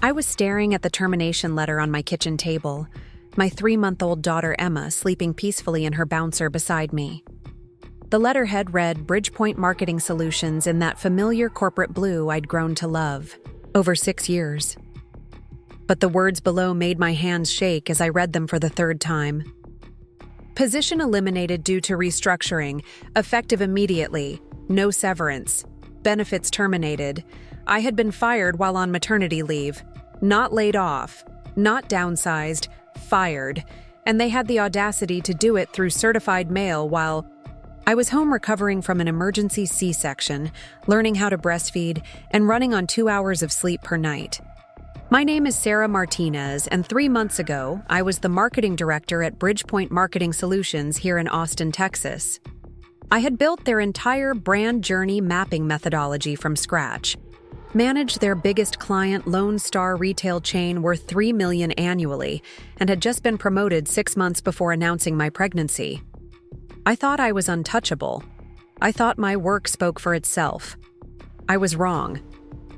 I was staring at the termination letter on my kitchen table, my 3-month-old daughter Emma sleeping peacefully in her bouncer beside me. The letterhead read BridgePoint Marketing Solutions in that familiar corporate blue I'd grown to love over 6 years. But the words below made my hands shake as I read them for the 3rd time. Position eliminated due to restructuring, effective immediately, no severance, benefits terminated. I had been fired while on maternity leave, not laid off, not downsized, fired, and they had the audacity to do it through certified mail while I was home recovering from an emergency C-section, learning how to breastfeed, and running on 2 hours of sleep per night. My name is Sarah Martinez, and 3 months ago, I was the marketing director at BridgePoint Marketing Solutions here in Austin, Texas. I had built their entire brand journey mapping methodology from scratch, managed their biggest client, Lone Star retail chain worth $3 million annually, and had just been promoted 6 months before announcing my pregnancy. I thought I was untouchable. I thought my work spoke for itself. I was wrong.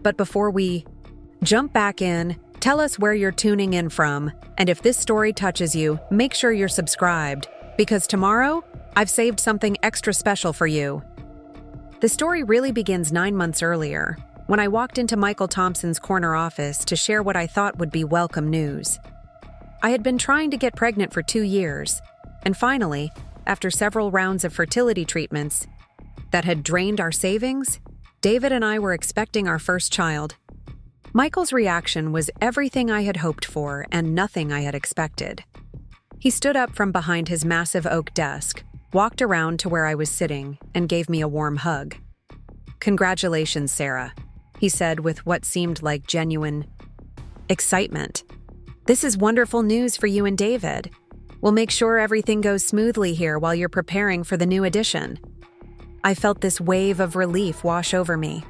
But before we jump back in, tell us where you're tuning in from, and if this story touches you, make sure you're subscribed, because tomorrow, I've saved something extra special for you. The story really begins 9 months earlier, when I walked into Michael Thompson's corner office to share what I thought would be welcome news. I had been trying to get pregnant for 2 years, and finally, after several rounds of fertility treatments that had drained our savings, David and I were expecting our first child. Michael's reaction was everything I had hoped for and nothing I had expected. He stood up from behind his massive oak desk, walked around to where I was sitting, and gave me a warm hug. "Congratulations, Sarah," he said with what seemed like genuine excitement. "This is wonderful news for you and David. We'll make sure everything goes smoothly here while you're preparing for the new addition." I felt this wave of relief wash over me.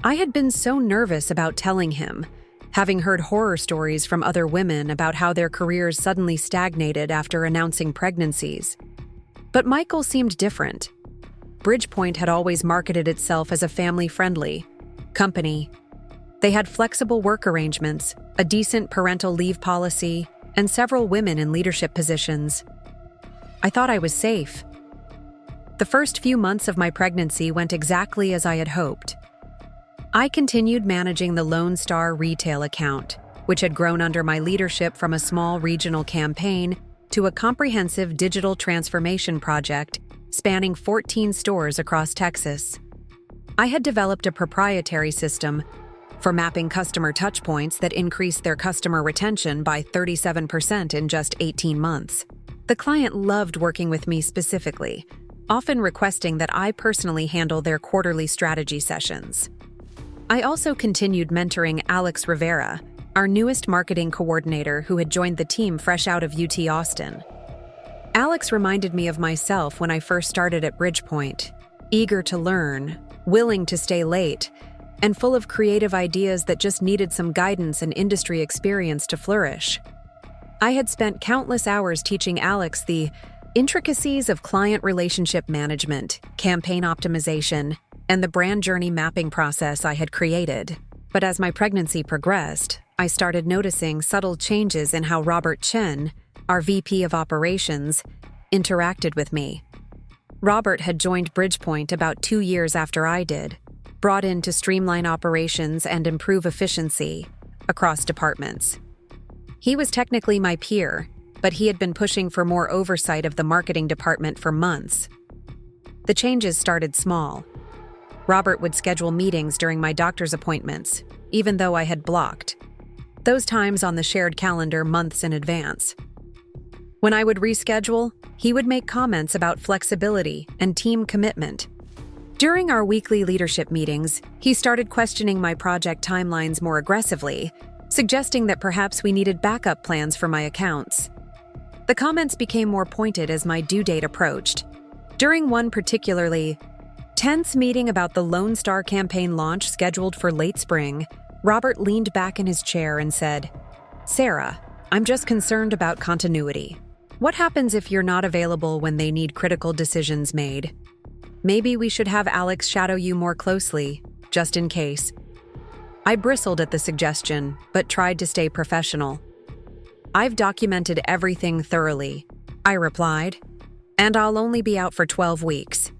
I had been so nervous about telling him, having heard horror stories from other women about how their careers suddenly stagnated after announcing pregnancies. But Michael seemed different. BridgePoint had always marketed itself as a family-friendly company. They had flexible work arrangements, a decent parental leave policy, and several women in leadership positions. I thought I was safe. The first few months of my pregnancy went exactly as I had hoped. I continued managing the Lone Star retail account, which had grown under my leadership from a small regional campaign to a comprehensive digital transformation project spanning 14 stores across Texas. I had developed a proprietary system for mapping customer touchpoints that increased their customer retention by 37% in just 18 months. The client loved working with me specifically, often requesting that I personally handle their quarterly strategy sessions. I also continued mentoring Alex Rivera, our newest marketing coordinator who had joined the team fresh out of UT Austin. Alex reminded me of myself when I first started at BridgePoint, eager to learn, willing to stay late, and full of creative ideas that just needed some guidance and industry experience to flourish. I had spent countless hours teaching Alex the intricacies of client relationship management, campaign optimization, and the brand journey mapping process I had created. But as my pregnancy progressed, I started noticing subtle changes in how Robert Chen, our VP of Operations, interacted with me. Robert had joined BridgePoint about 2 years after I did, brought in to streamline operations and improve efficiency across departments. He was technically my peer, but he had been pushing for more oversight of the marketing department for months. The changes started small. Robert would schedule meetings during my doctor's appointments, even though I had blocked those times on the shared calendar months in advance. When I would reschedule, he would make comments about flexibility and team commitment. During our weekly leadership meetings, he started questioning my project timelines more aggressively, suggesting that perhaps we needed backup plans for my accounts. The comments became more pointed as my due date approached. During one particularly tense meeting about the Lone Star campaign launch scheduled for late spring, Robert leaned back in his chair and said, "Sarah, I'm just concerned about continuity. What happens if you're not available when they need critical decisions made? Maybe we should have Alex shadow you more closely, just in case." I bristled at the suggestion, but tried to stay professional. "I've documented everything thoroughly," I replied, "and I'll only be out for 12 weeks.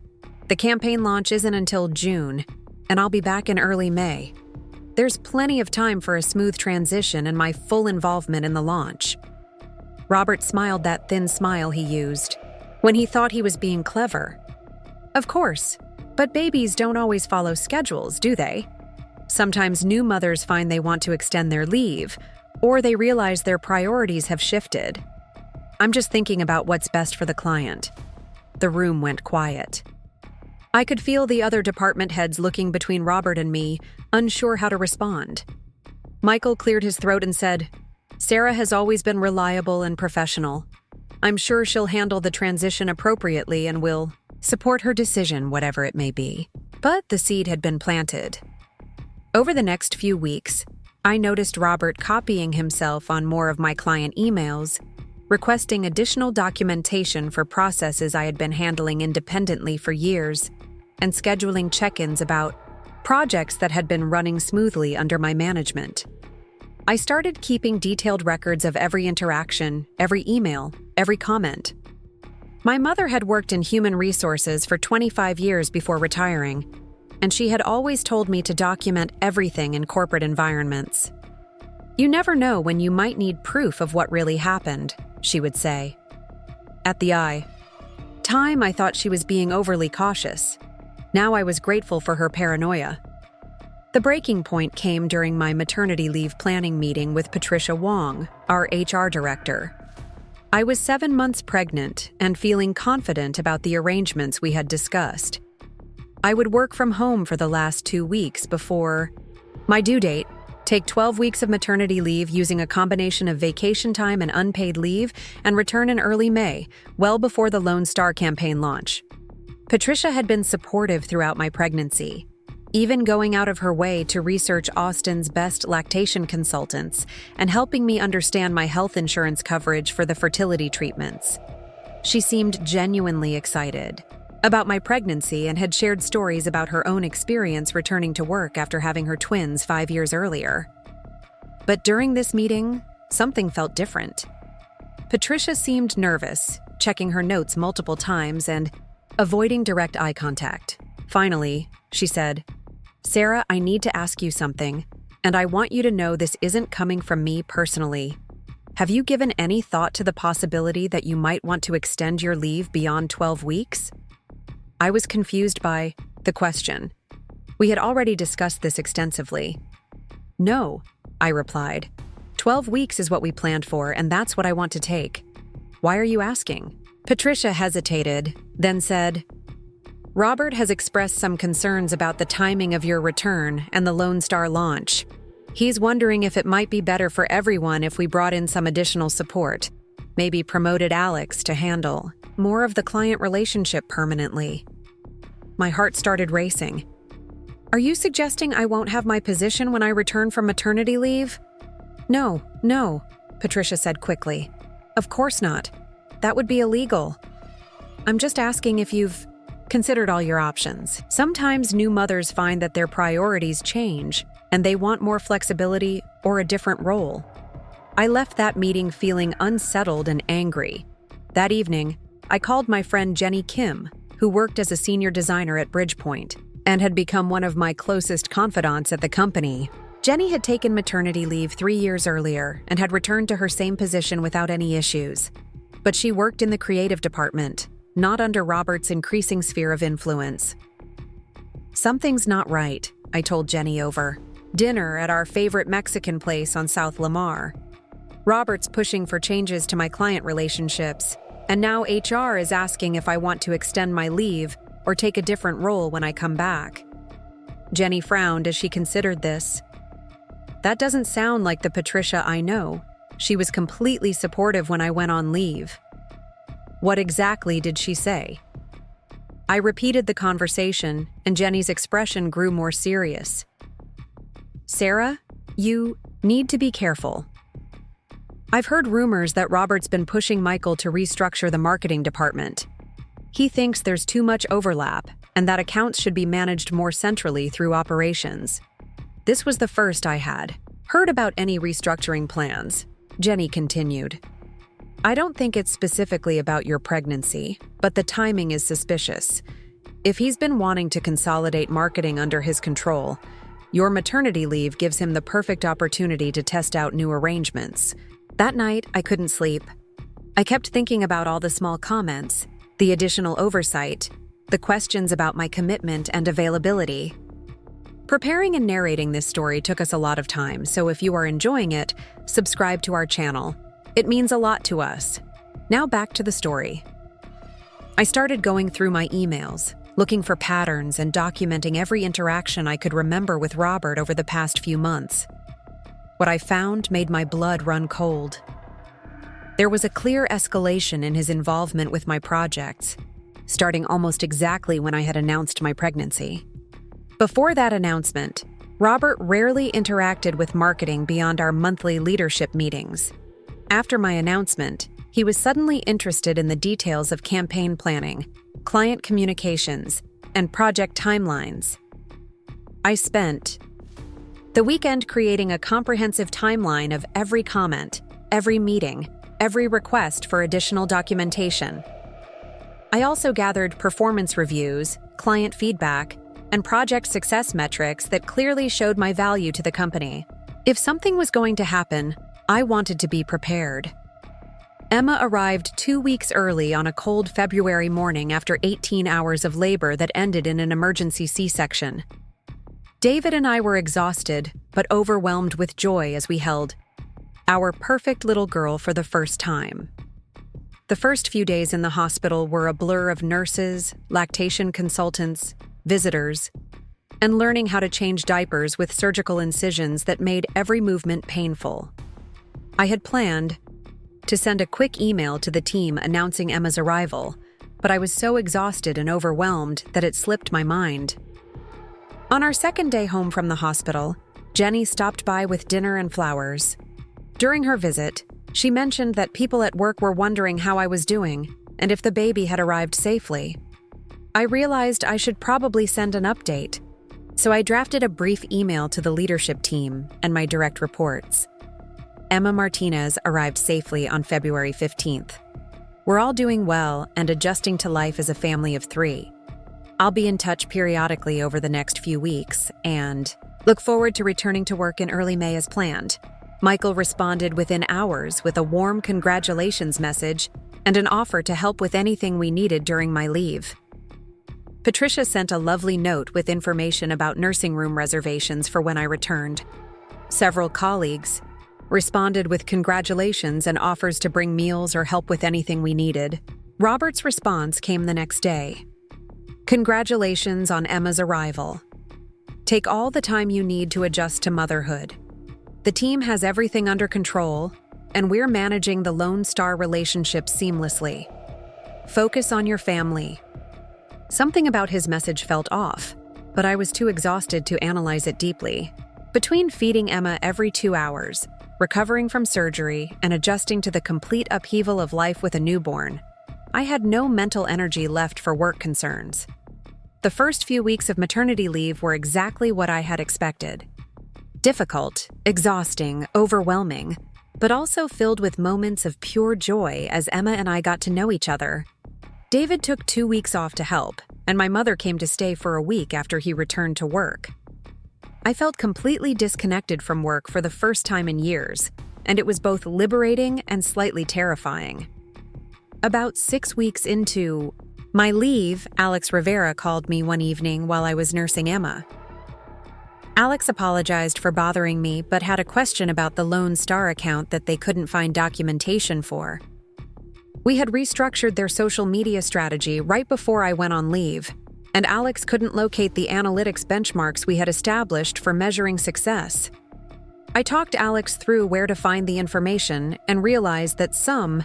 The campaign launch isn't until June, and I'll be back in early May. There's plenty of time for a smooth transition and my full involvement in the launch." Robert smiled that thin smile he used when he thought he was being clever. "Of course, but babies don't always follow schedules, do they? Sometimes new mothers find they want to extend their leave, or they realize their priorities have shifted. I'm just thinking about what's best for the client." The room went quiet. I could feel the other department heads looking between Robert and me, unsure how to respond. Michael cleared his throat and said, "Sarah has always been reliable and professional. I'm sure she'll handle the transition appropriately and will support her decision, whatever it may be." But the seed had been planted. Over the next few weeks, I noticed Robert copying himself on more of my client emails, requesting additional documentation for processes I had been handling independently for years, and scheduling check-ins about projects that had been running smoothly under my management. I started keeping detailed records of every interaction, every email, every comment. My mother had worked in human resources for 25 years before retiring, and she had always told me to document everything in corporate environments. "You never know when you might need proof of what really happened," she would say. At the time, I thought she was being overly cautious. Now I was grateful for her paranoia. The breaking point came during my maternity leave planning meeting with Patricia Wong, our HR director. I was 7 months pregnant and feeling confident about the arrangements we had discussed. I would work from home for the last 2 weeks before my due date, take 12 weeks of maternity leave using a combination of vacation time and unpaid leave, and return in early May, well before the Lone Star campaign launch. Patricia had been supportive throughout my pregnancy, even going out of her way to research Austin's best lactation consultants and helping me understand my health insurance coverage for the fertility treatments. She seemed genuinely excited about my pregnancy and had shared stories about her own experience returning to work after having her twins 5 years earlier. But during this meeting, something felt different. Patricia seemed nervous, checking her notes multiple times and avoiding direct eye contact. Finally, she said, "Sarah, I need to ask you something, and I want you to know this isn't coming from me personally. Have you given any thought to the possibility that you might want to extend your leave beyond 12 weeks? I was confused by the question. We had already discussed this extensively. "No," I replied. 12 weeks is what we planned for, and that's what I want to take. Why are you asking?" Patricia hesitated, then said, "Robert has expressed some concerns about the timing of your return and the Lone Star launch. He's wondering if it might be better for everyone if we brought in some additional support, maybe promoted Alex to handle more of the client relationship permanently." My heart started racing. "Are you suggesting I won't have my position when I return from maternity leave?" No, Patricia said quickly. "Of course not. That would be illegal. I'm just asking if you've considered all your options. Sometimes new mothers find that their priorities change and they want more flexibility or a different role." I left that meeting feeling unsettled and angry. That evening, I called my friend Jenny Kim, who worked as a senior designer at BridgePoint and had become one of my closest confidants at the company. Jenny had taken maternity leave 3 years earlier and had returned to her same position without any issues. But she worked in the creative department, not under Robert's increasing sphere of influence. "Something's not right," I told Jenny over dinner at our favorite Mexican place on South Lamar. "Robert's pushing for changes to my client relationships, and now HR is asking if I want to extend my leave or take a different role when I come back." Jenny frowned as she considered this. "That doesn't sound like the Patricia I know. She was completely supportive when I went on leave." "What exactly did she say?" I repeated the conversation, and Jenny's expression grew more serious. "Sarah, you need to be careful. I've heard rumors that Robert's been pushing Michael to restructure the marketing department. He thinks there's too much overlap and that accounts should be managed more centrally through operations. This was the first I had heard about any restructuring plans. Jenny continued. I don't think it's specifically about your pregnancy, but the timing is suspicious. If he's been wanting to consolidate marketing under his control, your maternity leave gives him the perfect opportunity to test out new arrangements. That night, I couldn't sleep. I kept thinking about all the small comments, the additional oversight, the questions about my commitment and availability. Preparing and narrating this story took us a lot of time, so if you are enjoying it, subscribe to our channel. It means a lot to us. Now back to the story. I started going through my emails, looking for patterns and documenting every interaction I could remember with Robert over the past few months. What I found made my blood run cold. There was a clear escalation in his involvement with my projects, starting almost exactly when I had announced my pregnancy. Before that announcement, Robert rarely interacted with marketing beyond our monthly leadership meetings. After my announcement, he was suddenly interested in the details of campaign planning, client communications, and project timelines. I spent the weekend creating a comprehensive timeline of every comment, every meeting, every request for additional documentation. I also gathered performance reviews, client feedback, and project success metrics that clearly showed my value to the company. If something was going to happen, I wanted to be prepared. Emma arrived 2 weeks early on a cold February morning after 18 hours of labor that ended in an emergency C-section. David and I were exhausted, but overwhelmed with joy as we held our perfect little girl for the first time. The first few days in the hospital were a blur of nurses, lactation consultants, visitors, and learning how to change diapers with surgical incisions that made every movement painful. I had planned to send a quick email to the team announcing Emma's arrival, but I was so exhausted and overwhelmed that it slipped my mind. On our second day home from the hospital, Jenny stopped by with dinner and flowers. During her visit, she mentioned that people at work were wondering how I was doing and if the baby had arrived safely. I realized I should probably send an update, so I drafted a brief email to the leadership team and my direct reports. Emma Martinez arrived safely on February 15th. We're all doing well and adjusting to life as a family of 3. I'll be in touch periodically over the next few weeks and look forward to returning to work in early May as planned. Michael responded within hours with a warm congratulations message and an offer to help with anything we needed during my leave. Patricia sent a lovely note with information about nursing room reservations for when I returned. Several colleagues responded with congratulations and offers to bring meals or help with anything we needed. Robert's response came the next day. Congratulations on Emma's arrival. Take all the time you need to adjust to motherhood. The team has everything under control, and we're managing the Lone Star relationship seamlessly. Focus on your family. Something about his message felt off, but I was too exhausted to analyze it deeply. Between feeding Emma every 2 hours, recovering from surgery, and adjusting to the complete upheaval of life with a newborn, I had no mental energy left for work concerns. The first few weeks of maternity leave were exactly what I had expected. Difficult, exhausting, overwhelming, but also filled with moments of pure joy as Emma and I got to know each other. David took 2 weeks off to help, and my mother came to stay for a week after he returned to work. I felt completely disconnected from work for the first time in years, and it was both liberating and slightly terrifying. About 6 weeks into my leave, Alex Rivera called me one evening while I was nursing Emma. Alex apologized for bothering me, but had a question about the Lone Star account that they couldn't find documentation for. We had restructured their social media strategy right before I went on leave, and Alex couldn't locate the analytics benchmarks we had established for measuring success. I talked Alex through where to find the information and realized that some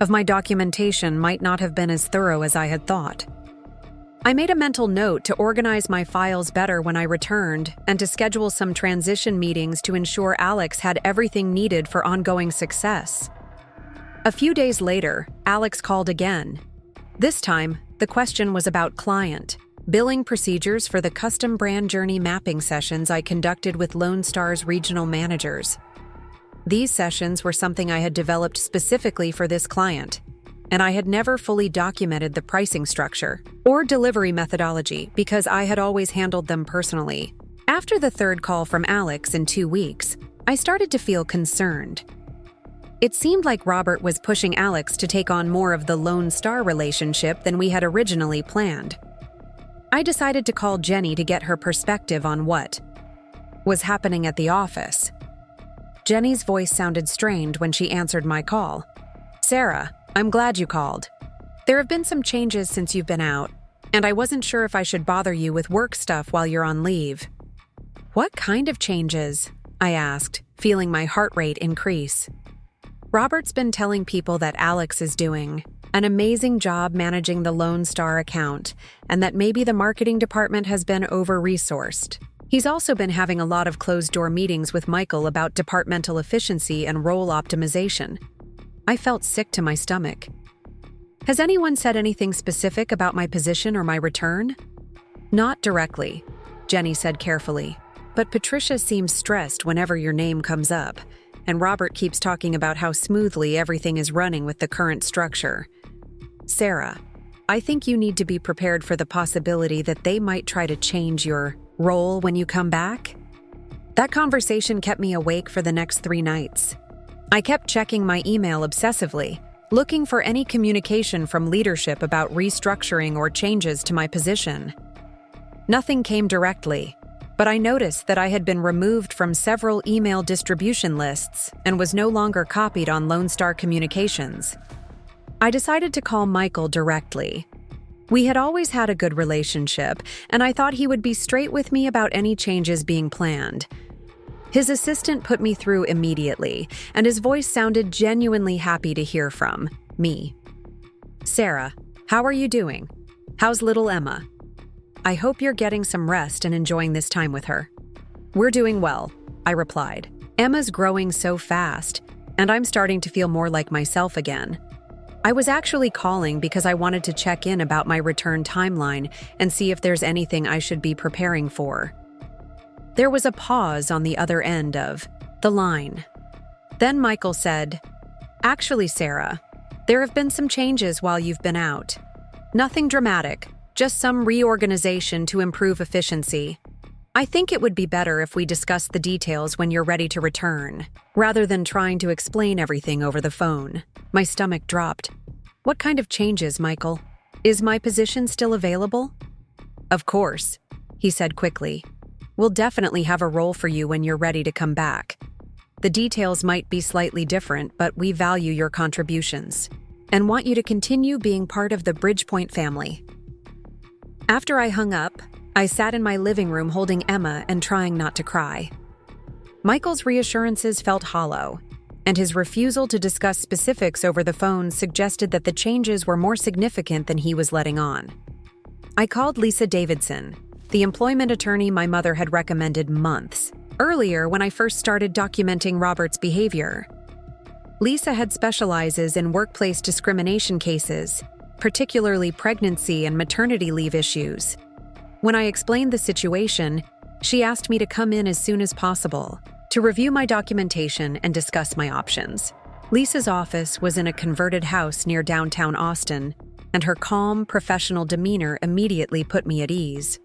of my documentation might not have been as thorough as I had thought. I made a mental note to organize my files better when I returned and to schedule some transition meetings to ensure Alex had everything needed for ongoing success. A few days later, Alex called again. This time, the question was about client, billing procedures for the custom brand journey mapping sessions I conducted with Lone Star's regional managers. These sessions were something I had developed specifically for this client, and I had never fully documented the pricing structure or delivery methodology because I had always handled them personally. After the third call from Alex in 2 weeks, I started to feel concerned. It seemed like Robert was pushing Alex to take on more of the Lone Star relationship than we had originally planned. I decided to call Jenny to get her perspective on what was happening at the office. Jenny's voice sounded strained when she answered my call. "Sarah, I'm glad you called. There have been some changes since you've been out, and I wasn't sure if I should bother you with work stuff while you're on leave." "What kind of changes?" I asked, feeling my heart rate increase. Robert's been telling people that Alex is doing an amazing job managing the Lone Star account, and that maybe the marketing department has been over-resourced. He's also been having a lot of closed-door meetings with Michael about departmental efficiency and role optimization. I felt sick to my stomach. "Has anyone said anything specific about my position or my return?" "Not directly," Jenny said carefully, "but Patricia seems stressed whenever your name comes up, and Robert keeps talking about how smoothly everything is running with the current structure. Sarah, I think you need to be prepared for the possibility that they might try to change your role when you come back." That conversation kept me awake for the next 3 nights. I kept checking my email obsessively, looking for any communication from leadership about restructuring or changes to my position. Nothing came directly, but I noticed that I had been removed from several email distribution lists and was no longer copied on Lone Star communications. I decided to call Michael directly. We had always had a good relationship, and I thought he would be straight with me about any changes being planned. His assistant put me through immediately, and his voice sounded genuinely happy to hear from me. "Sarah, how are you doing? How's little Emma? I hope you're getting some rest and enjoying this time with her." "We're doing well," I replied. "Emma's growing so fast, and I'm starting to feel more like myself again." I was actually calling because I wanted to check in about my return timeline and see if there's anything I should be preparing for. There was a pause on the other end of the line. Then Michael said, "Actually, Sarah, there have been some changes while you've been out. Nothing dramatic, just some reorganization to improve efficiency. I think it would be better if we discuss the details when you're ready to return, rather than trying to explain everything over the phone." My stomach dropped. "What kind of changes, Michael? Is my position still available?" "Of course," he said quickly. "We'll definitely have a role for you when you're ready to come back. The details might be slightly different, but we value your contributions and want you to continue being part of the BridgePoint family." After I hung up, I sat in my living room holding Emma and trying not to cry. Michael's reassurances felt hollow, and his refusal to discuss specifics over the phone suggested that the changes were more significant than he was letting on. I called Lisa Davidson, the employment attorney my mother had recommended months earlier when I first started documenting Robert's behavior. Lisa had specializes in workplace discrimination cases, particularly pregnancy and maternity leave issues. When I explained the situation, she asked me to come in as soon as possible to review my documentation and discuss my options. Lisa's office was in a converted house near downtown Austin, and her calm, professional demeanor immediately put me at ease.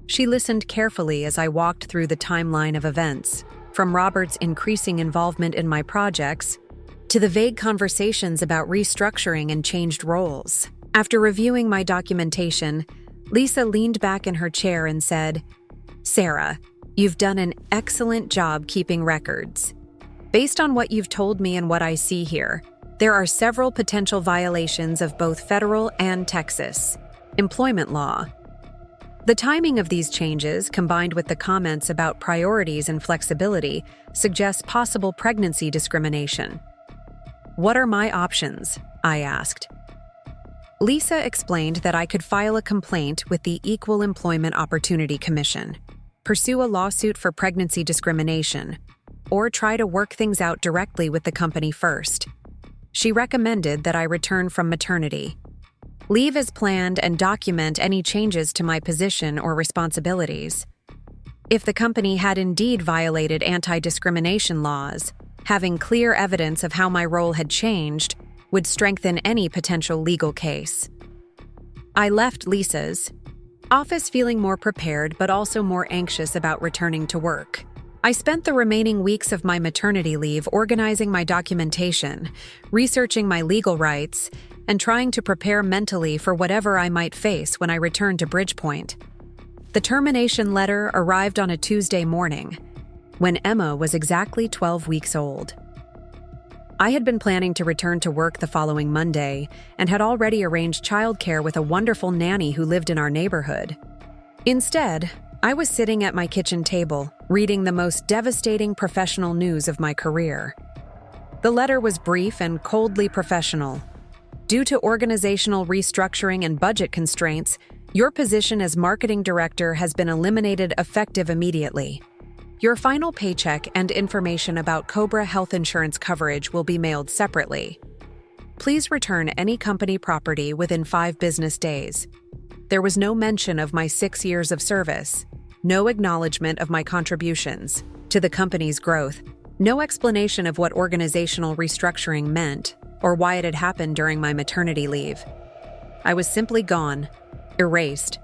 She listened carefully as I walked through the timeline of events, from Robert's increasing involvement in my projects to the vague conversations about restructuring and changed roles. After reviewing my documentation, Lisa leaned back in her chair and said, "Sarah, you've done an excellent job keeping records. Based on what you've told me and what I see here, there are several potential violations of both federal and Texas employment law. The timing of these changes, combined with the comments about priorities and flexibility, suggests possible pregnancy discrimination." "What are my options?" I asked. Lisa explained that I could file a complaint with the Equal Employment Opportunity Commission, pursue a lawsuit for pregnancy discrimination, or try to work things out directly with the company first. She recommended that I return from maternity. leave as planned, and document any changes to my position or responsibilities. If the company had indeed violated anti-discrimination laws, having clear evidence of how my role had changed would strengthen any potential legal case. I left Lisa's office feeling more prepared but also more anxious about returning to work. I spent the remaining weeks of my maternity leave organizing my documentation, researching my legal rights, and trying to prepare mentally for whatever I might face when I returned to BridgePoint. The termination letter arrived on a Tuesday morning, when Emma was exactly 12 weeks old. I had been planning to return to work the following Monday and had already arranged childcare with a wonderful nanny who lived in our neighborhood. Instead, I was sitting at my kitchen table, reading the most devastating professional news of my career. The letter was brief and coldly professional. Due to organizational restructuring and budget constraints, your position as marketing director has been eliminated effective immediately. Your final paycheck and information about Cobra health insurance coverage will be mailed separately. Please return any company property within 5 business days. There was no mention of my 6 years of service, no acknowledgement of my contributions to the company's growth, no explanation of what organizational restructuring meant or why it had happened during my maternity leave. I was simply gone, erased,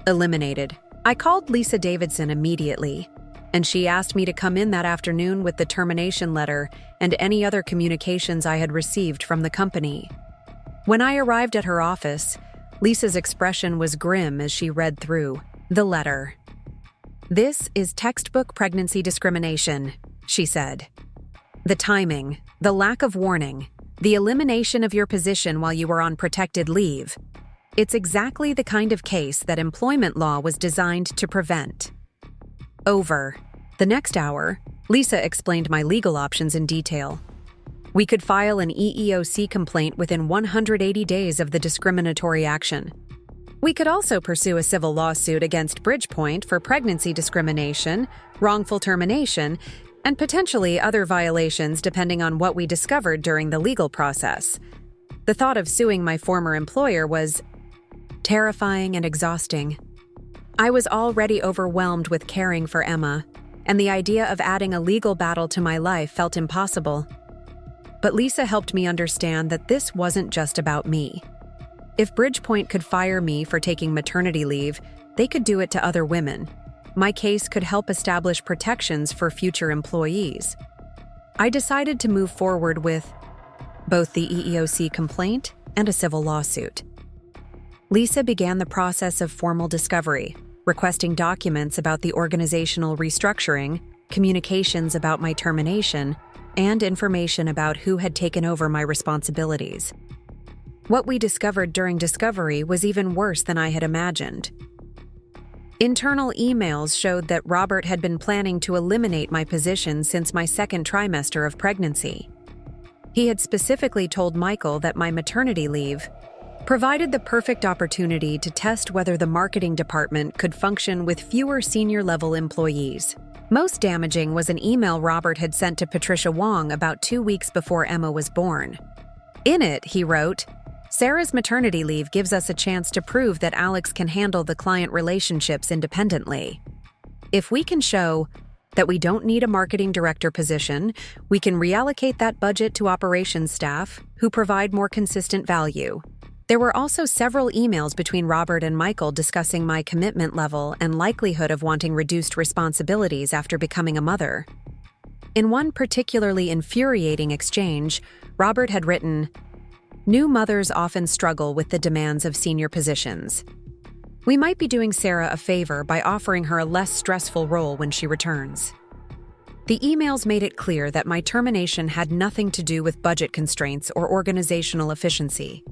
eliminated. I called Lisa Davidson immediately, and she asked me to come in that afternoon with the termination letter and any other communications I had received from the company. When I arrived at her office, Lisa's expression was grim as she read through the letter. "This is textbook pregnancy discrimination," she said. "The timing, the lack of warning, the elimination of your position while you were on protected leave. It's exactly the kind of case that employment law was designed to prevent." Over. The next hour, Lisa explained my legal options in detail. We could file an EEOC complaint within 180 days of the discriminatory action. We could also pursue a civil lawsuit against BridgePoint for pregnancy discrimination, wrongful termination, and potentially other violations depending on what we discovered during the legal process. The thought of suing my former employer was terrifying and exhausting. I was already overwhelmed with caring for Emma, and the idea of adding a legal battle to my life felt impossible. But Lisa helped me understand that this wasn't just about me. If BridgePoint could fire me for taking maternity leave, they could do it to other women. My case could help establish protections for future employees. I decided to move forward with both the EEOC complaint and a civil lawsuit. Lisa began the process of formal discovery, requesting documents about the organizational restructuring, communications about my termination, and information about who had taken over my responsibilities. What we discovered during discovery was even worse than I had imagined. Internal emails showed that Robert had been planning to eliminate my position since my 2nd trimester of pregnancy. He had specifically told Michael that my maternity leave provided the perfect opportunity to test whether the marketing department could function with fewer senior-level employees. Most damaging was an email Robert had sent to Patricia Wong about 2 weeks before Emma was born. In it, he wrote, "Sarah's maternity leave gives us a chance to prove that Alex can handle the client relationships independently. If we can show that we don't need a marketing director position, we can reallocate that budget to operations staff who provide more consistent value." There were also several emails between Robert and Michael discussing my commitment level and likelihood of wanting reduced responsibilities after becoming a mother. In one particularly infuriating exchange, Robert had written, "New mothers often struggle with the demands of senior positions. We might be doing Sarah a favor by offering her a less stressful role when she returns." The emails made it clear that my termination had nothing to do with budget constraints or organizational efficiency.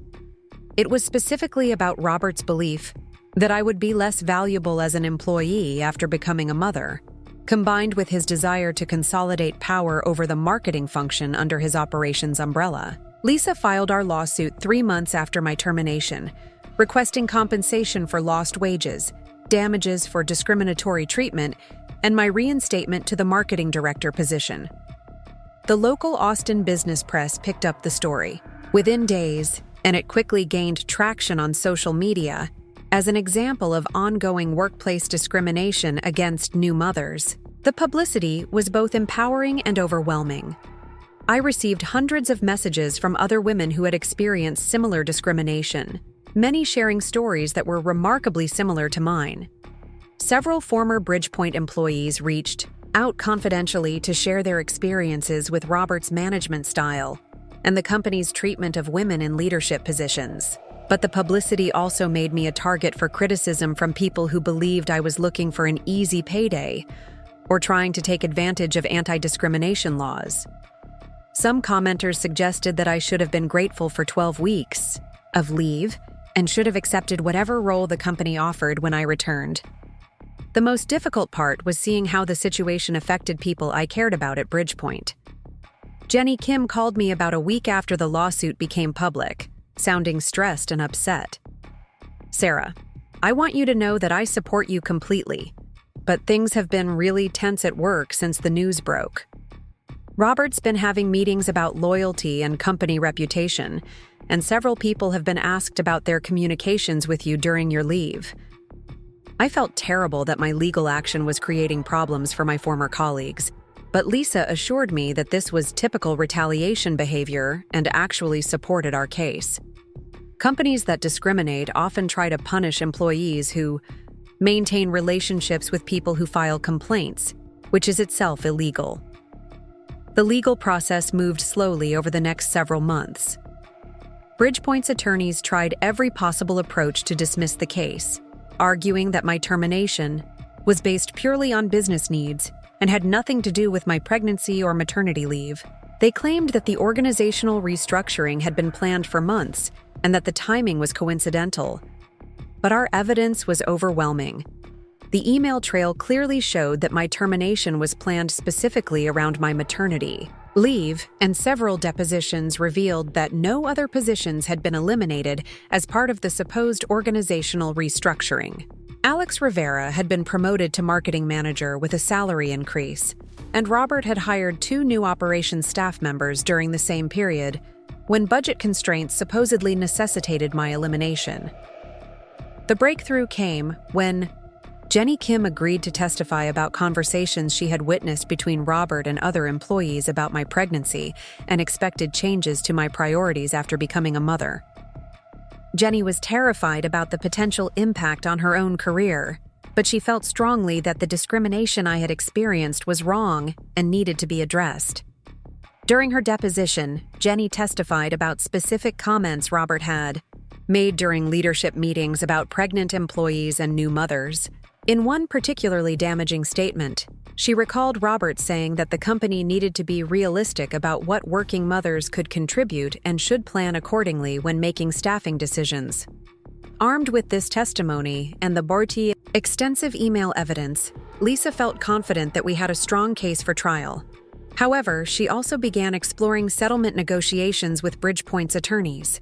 It was specifically about Robert's belief that I would be less valuable as an employee after becoming a mother, combined with his desire to consolidate power over the marketing function under his operations umbrella. Lisa filed our lawsuit 3 months after my termination, requesting compensation for lost wages, damages for discriminatory treatment, and my reinstatement to the marketing director position. The local Austin business press picked up the story. Within days, and it quickly gained traction on social media as an example of ongoing workplace discrimination against new mothers. The publicity was both empowering and overwhelming. I received hundreds of messages from other women who had experienced similar discrimination, many sharing stories that were remarkably similar to mine. Several former BridgePoint employees reached out confidentially to share their experiences with Robert's management style and the company's treatment of women in leadership positions. But the publicity also made me a target for criticism from people who believed I was looking for an easy payday or trying to take advantage of anti-discrimination laws. Some commenters suggested that I should have been grateful for 12 weeks of leave and should have accepted whatever role the company offered when I returned. The most difficult part was seeing how the situation affected people I cared about at BridgePoint. Jenny Kim called me about a week after the lawsuit became public, sounding stressed and upset. "Sarah, I want you to know that I support you completely, but things have been really tense at work since the news broke. Robert's been having meetings about loyalty and company reputation, and several people have been asked about their communications with you during your leave." I felt terrible that my legal action was creating problems for my former colleagues, but Lisa assured me that this was typical retaliation behavior and actually supported our case. Companies that discriminate often try to punish employees who maintain relationships with people who file complaints, which is itself illegal. The legal process moved slowly over the next several months. BridgePoint's attorneys tried every possible approach to dismiss the case, arguing that my termination was based purely on business needs and had nothing to do with my pregnancy or maternity leave. They claimed that the organizational restructuring had been planned for months and that the timing was coincidental. But our evidence was overwhelming. The email trail clearly showed that my termination was planned specifically around my maternity leave, and several depositions revealed that no other positions had been eliminated as part of the supposed organizational restructuring. Alex Rivera had been promoted to marketing manager with a salary increase, and Robert had hired 2 new operations staff members during the same period, when budget constraints supposedly necessitated my elimination. The breakthrough came when Jenny Kim agreed to testify about conversations she had witnessed between Robert and other employees about my pregnancy and expected changes to my priorities after becoming a mother. Jenny was terrified about the potential impact on her own career, but she felt strongly that the discrimination I had experienced was wrong and needed to be addressed. During her deposition, Jenny testified about specific comments Robert had made during leadership meetings about pregnant employees and new mothers. In one particularly damaging statement, she recalled Robert saying that the company needed to be realistic about what working mothers could contribute and should plan accordingly when making staffing decisions. Armed with this testimony and the BridgePoint extensive email evidence, Lisa felt confident that we had a strong case for trial. However, she also began exploring settlement negotiations with BridgePoint's attorneys.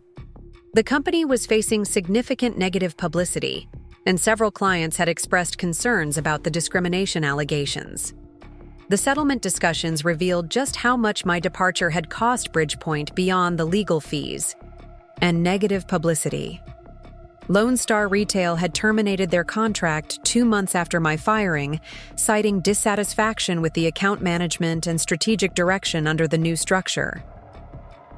The company was facing significant negative publicity, and several clients had expressed concerns about the discrimination allegations. The settlement discussions revealed just how much my departure had cost BridgePoint beyond the legal fees and negative publicity. Lone Star Retail had terminated their contract 2 months after my firing, citing dissatisfaction with the account management and strategic direction under the new structure.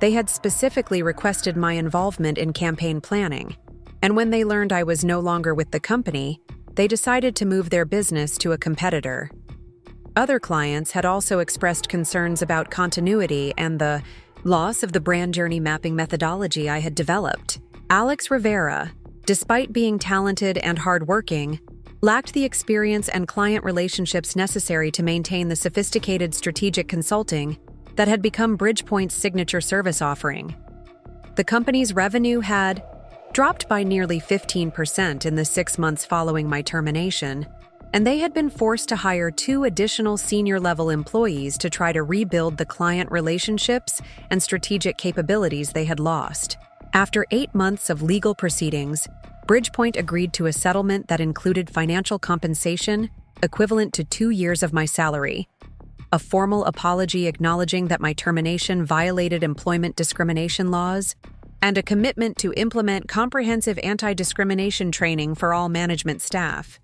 They had specifically requested my involvement in campaign planning, and when they learned I was no longer with the company, they decided to move their business to a competitor. Other clients had also expressed concerns about continuity and the loss of the brand journey mapping methodology I had developed. Alex Rivera, despite being talented and hardworking, lacked the experience and client relationships necessary to maintain the sophisticated strategic consulting that had become BridgePoint's signature service offering. The company's revenue had dropped by nearly 15% in the 6 months following my termination, and they had been forced to hire 2 additional senior-level employees to try to rebuild the client relationships and strategic capabilities they had lost. After 8 months of legal proceedings, BridgePoint agreed to a settlement that included financial compensation equivalent to 2 years of my salary, a formal apology acknowledging that my termination violated employment discrimination laws, and a commitment to implement comprehensive anti-discrimination training for all management staff.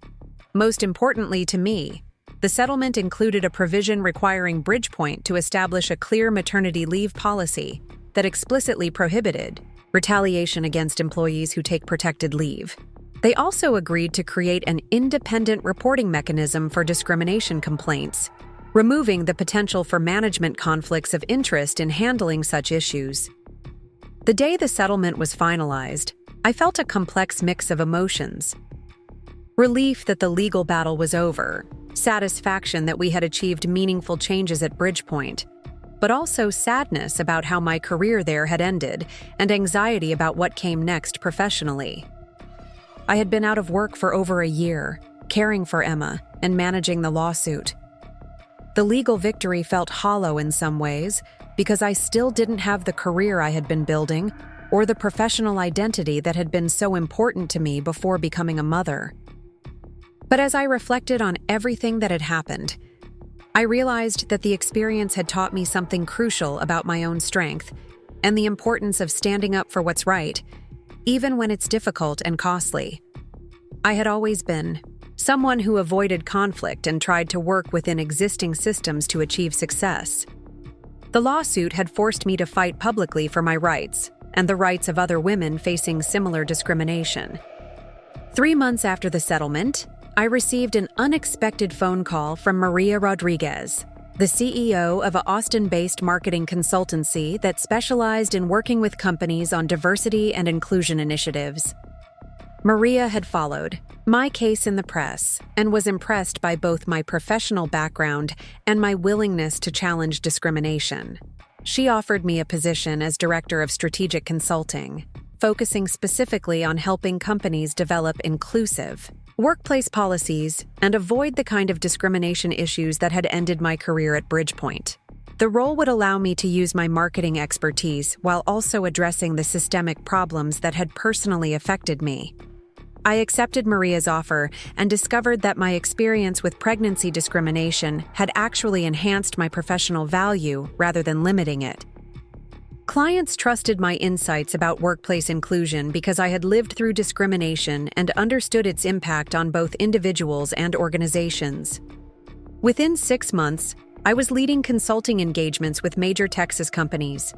Most importantly to me, the settlement included a provision requiring BridgePoint to establish a clear maternity leave policy that explicitly prohibited retaliation against employees who take protected leave. They also agreed to create an independent reporting mechanism for discrimination complaints, removing the potential for management conflicts of interest in handling such issues. The day the settlement was finalized, I felt a complex mix of emotions. Relief that the legal battle was over, satisfaction that we had achieved meaningful changes at BridgePoint, but also sadness about how my career there had ended and anxiety about what came next professionally. I had been out of work for over a year, caring for Emma and managing the lawsuit. The legal victory felt hollow in some ways because I still didn't have the career I had been building or the professional identity that had been so important to me before becoming a mother. But as I reflected on everything that had happened, I realized that the experience had taught me something crucial about my own strength and the importance of standing up for what's right, even when it's difficult and costly. I had always been someone who avoided conflict and tried to work within existing systems to achieve success. The lawsuit had forced me to fight publicly for my rights and the rights of other women facing similar discrimination. 3 months after the settlement, I received an unexpected phone call from Maria Rodriguez, the CEO of an Austin-based marketing consultancy that specialized in working with companies on diversity and inclusion initiatives. Maria had followed my case in the press and was impressed by both my professional background and my willingness to challenge discrimination. She offered me a position as Director of Strategic Consulting, focusing specifically on helping companies develop inclusive workplace policies and avoid the kind of discrimination issues that had ended my career at BridgePoint. The role would allow me to use my marketing expertise while also addressing the systemic problems that had personally affected me. I accepted Maria's offer and discovered that my experience with pregnancy discrimination had actually enhanced my professional value rather than limiting it. Clients trusted my insights about workplace inclusion because I had lived through discrimination and understood its impact on both individuals and organizations. Within 6 months, I was leading consulting engagements with major Texas companies,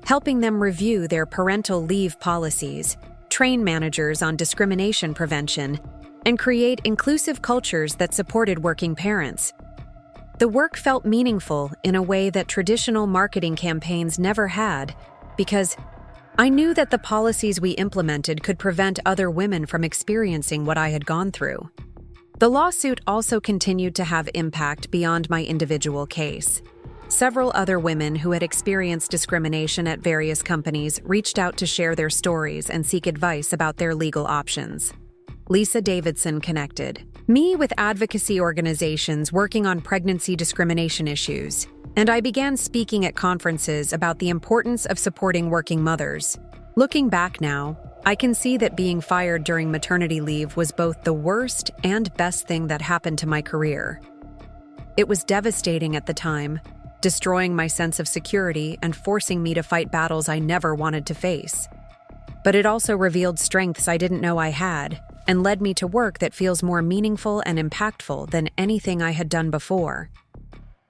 helping them review their parental leave policies, train managers on discrimination prevention, and create inclusive cultures that supported working parents. The work felt meaningful in a way that traditional marketing campaigns never had, because I knew that the policies we implemented could prevent other women from experiencing what I had gone through. The lawsuit also continued to have impact beyond my individual case. Several other women who had experienced discrimination at various companies reached out to share their stories and seek advice about their legal options. Lisa Davidson connected me with advocacy organizations working on pregnancy discrimination issues, and I began speaking at conferences about the importance of supporting working mothers. Looking back now, I can see that being fired during maternity leave was both the worst and best thing that happened to my career. It was devastating at the time, destroying my sense of security and forcing me to fight battles I never wanted to face. But it also revealed strengths I didn't know I had, and led me to work that feels more meaningful and impactful than anything I had done before.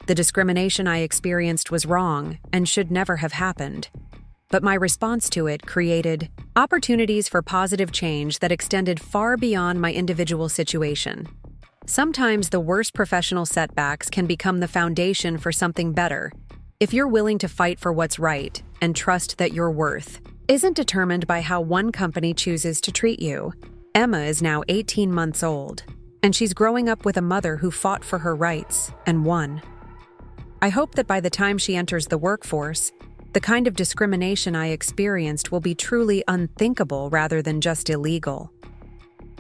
The discrimination I experienced was wrong and should never have happened, but my response to it created opportunities for positive change that extended far beyond my individual situation. Sometimes the worst professional setbacks can become the foundation for something better, if you're willing to fight for what's right and trust that your worth isn't determined by how one company chooses to treat you. Emma is now 18 months old, and she's growing up with a mother who fought for her rights and won. I hope that by the time she enters the workforce, the kind of discrimination I experienced will be truly unthinkable rather than just illegal.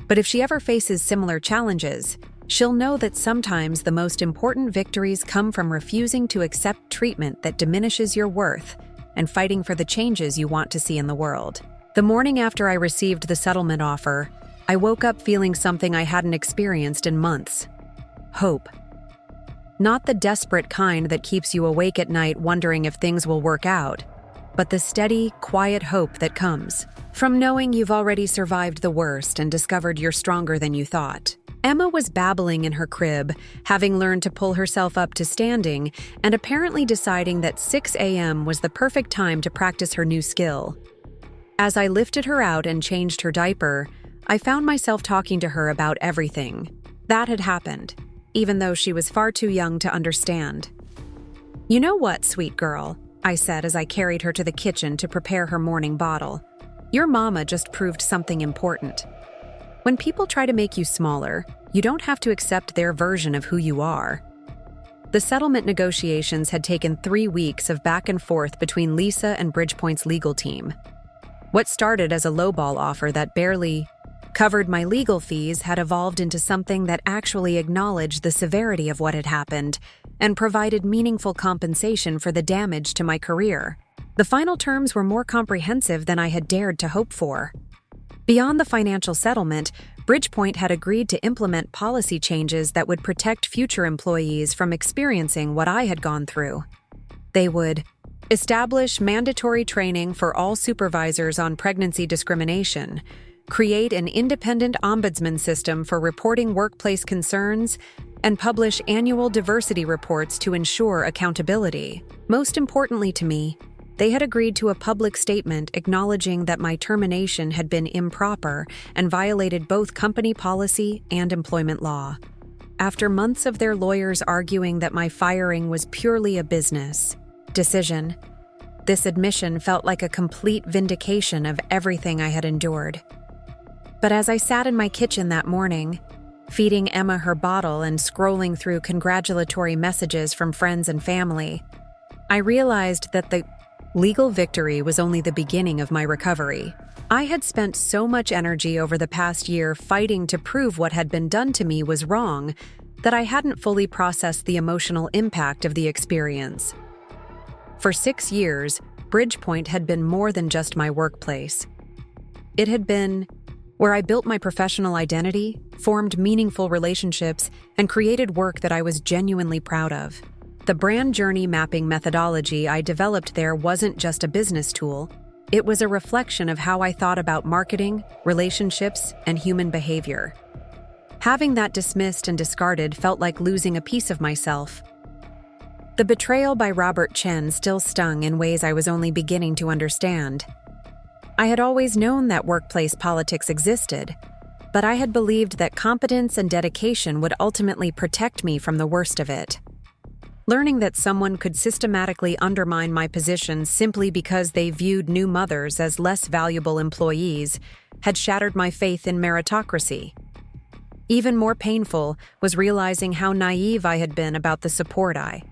But if she ever faces similar challenges, she'll know that sometimes the most important victories come from refusing to accept treatment that diminishes your worth and fighting for the changes you want to see in the world. The morning after I received the settlement offer, I woke up feeling something I hadn't experienced in months: hope. Not the desperate kind that keeps you awake at night wondering if things will work out, but the steady, quiet hope that comes from knowing you've already survived the worst and discovered you're stronger than you thought. Emma was babbling in her crib, having learned to pull herself up to standing, and apparently deciding that 6 a.m. was the perfect time to practice her new skill. As I lifted her out and changed her diaper, I found myself talking to her about everything that had happened, even though she was far too young to understand. "You know what, sweet girl," I said as I carried her to the kitchen to prepare her morning bottle. "Your mama just proved something important. When people try to make you smaller, you don't have to accept their version of who you are." The settlement negotiations had taken 3 weeks of back and forth between Lisa and BridgePoint's legal team. What started as a lowball offer that barely covered my legal fees had evolved into something that actually acknowledged the severity of what had happened and provided meaningful compensation for the damage to my career. The final terms were more comprehensive than I had dared to hope for. Beyond the financial settlement, BridgePoint had agreed to implement policy changes that would protect future employees from experiencing what I had gone through. They would establish mandatory training for all supervisors on pregnancy discrimination, create an independent ombudsman system for reporting workplace concerns, and publish annual diversity reports to ensure accountability. Most importantly to me, they had agreed to a public statement acknowledging that my termination had been improper and violated both company policy and employment law. After months of their lawyers arguing that my firing was purely a business decision, this admission felt like a complete vindication of everything I had endured. But as I sat in my kitchen that morning, feeding Emma her bottle and scrolling through congratulatory messages from friends and family, I realized that the legal victory was only the beginning of my recovery. I had spent so much energy over the past year fighting to prove what had been done to me was wrong that I hadn't fully processed the emotional impact of the experience. For 6 years, BridgePoint had been more than just my workplace. It had been where I built my professional identity, formed meaningful relationships, and created work that I was genuinely proud of. The brand journey mapping methodology I developed there wasn't just a business tool, it was a reflection of how I thought about marketing, relationships, and human behavior. Having that dismissed and discarded felt like losing a piece of myself. The betrayal by Robert Chen still stung in ways I was only beginning to understand. I had always known that workplace politics existed, but I had believed that competence and dedication would ultimately protect me from the worst of it. Learning that someone could systematically undermine my position simply because they viewed new mothers as less valuable employees had shattered my faith in meritocracy. Even more painful was realizing how naive I had been about the support I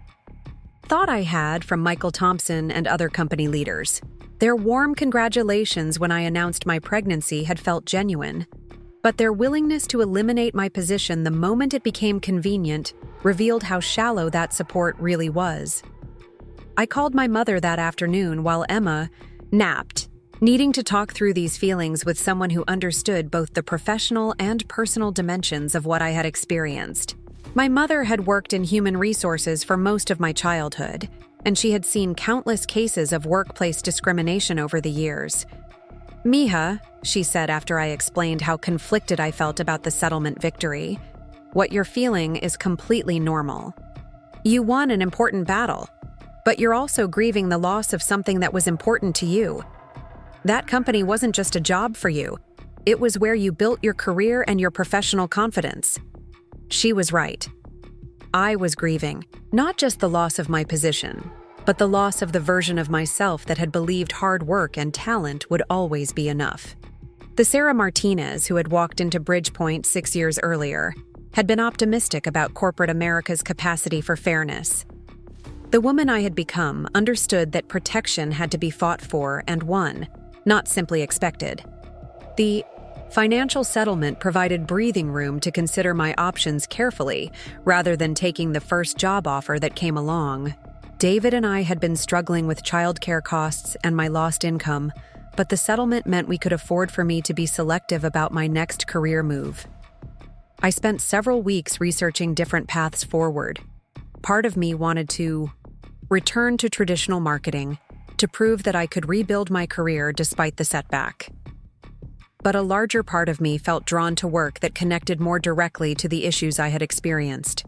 thought I had from Michael Thompson and other company leaders. Their warm congratulations when I announced my pregnancy had felt genuine, but their willingness to eliminate my position the moment it became convenient revealed how shallow that support really was. I called my mother that afternoon while Emma napped, needing to talk through these feelings with someone who understood both the professional and personal dimensions of what I had experienced. My mother had worked in human resources for most of my childhood, and she had seen countless cases of workplace discrimination over the years. "Mija," she said after I explained how conflicted I felt about the settlement victory, "what you're feeling is completely normal. You won an important battle, but you're also grieving the loss of something that was important to you. That company wasn't just a job for you. It was where you built your career and your professional confidence." She was right. I was grieving, not just the loss of my position, but the loss of the version of myself that had believed hard work and talent would always be enough. The Sarah Martinez who had walked into BridgePoint 6 years earlier had been optimistic about corporate America's capacity for fairness. The woman I had become understood that protection had to be fought for and won, not simply expected. The financial settlement provided breathing room to consider my options carefully, rather than taking the first job offer that came along. David and I had been struggling with childcare costs and my lost income, but the settlement meant we could afford for me to be selective about my next career move. I spent several weeks researching different paths forward. Part of me wanted to return to traditional marketing, to prove that I could rebuild my career despite the setback. But a larger part of me felt drawn to work that connected more directly to the issues I had experienced.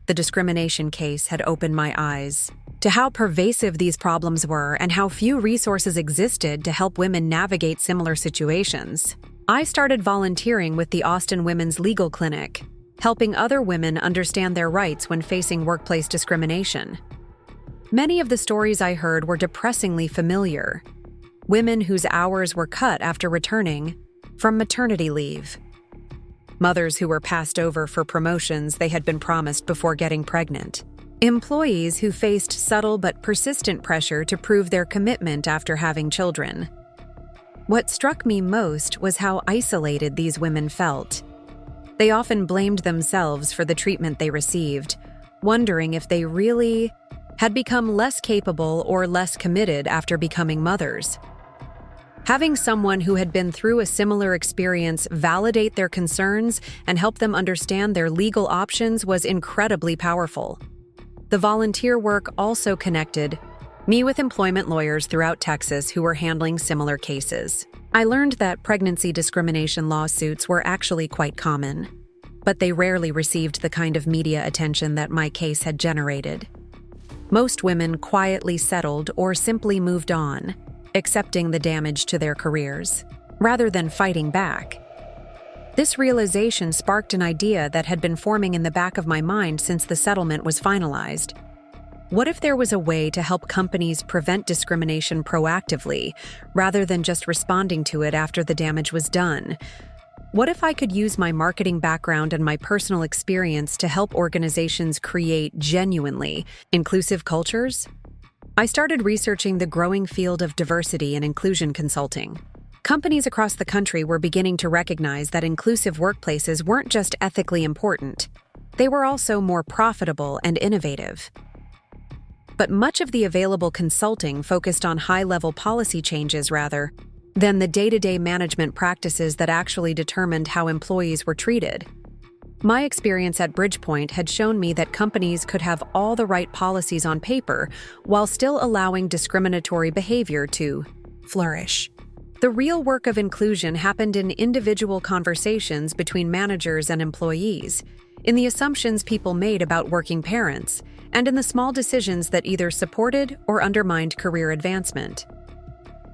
The discrimination case had opened my eyes to how pervasive these problems were and how few resources existed to help women navigate similar situations. I started volunteering with the Austin Women's Legal Clinic, helping other women understand their rights when facing workplace discrimination. Many of the stories I heard were depressingly familiar. Women whose hours were cut after returning from maternity leave. Mothers who were passed over for promotions they had been promised before getting pregnant. Employees who faced subtle but persistent pressure to prove their commitment after having children. What struck me most was how isolated these women felt. They often blamed themselves for the treatment they received, wondering if they really had become less capable or less committed after becoming mothers. Having someone who had been through a similar experience validate their concerns and help them understand their legal options was incredibly powerful. The volunteer work also connected me with employment lawyers throughout Texas who were handling similar cases. I learned that pregnancy discrimination lawsuits were actually quite common, but they rarely received the kind of media attention that my case had generated. Most women quietly settled or simply moved on, accepting the damage to their careers, rather than fighting back. This realization sparked an idea that had been forming in the back of my mind since the settlement was finalized. What if there was a way to help companies prevent discrimination proactively, rather than just responding to it after the damage was done? What if I could use my marketing background and my personal experience to help organizations create genuinely inclusive cultures? I started researching the growing field of diversity and inclusion consulting. Companies across the country were beginning to recognize that inclusive workplaces weren't just ethically important, they were also more profitable and innovative. But much of the available consulting focused on high-level policy changes rather than the day-to-day management practices that actually determined how employees were treated. My experience at BridgePoint had shown me that companies could have all the right policies on paper while still allowing discriminatory behavior to flourish. The real work of inclusion happened in individual conversations between managers and employees, in the assumptions people made about working parents, and in the small decisions that either supported or undermined career advancement.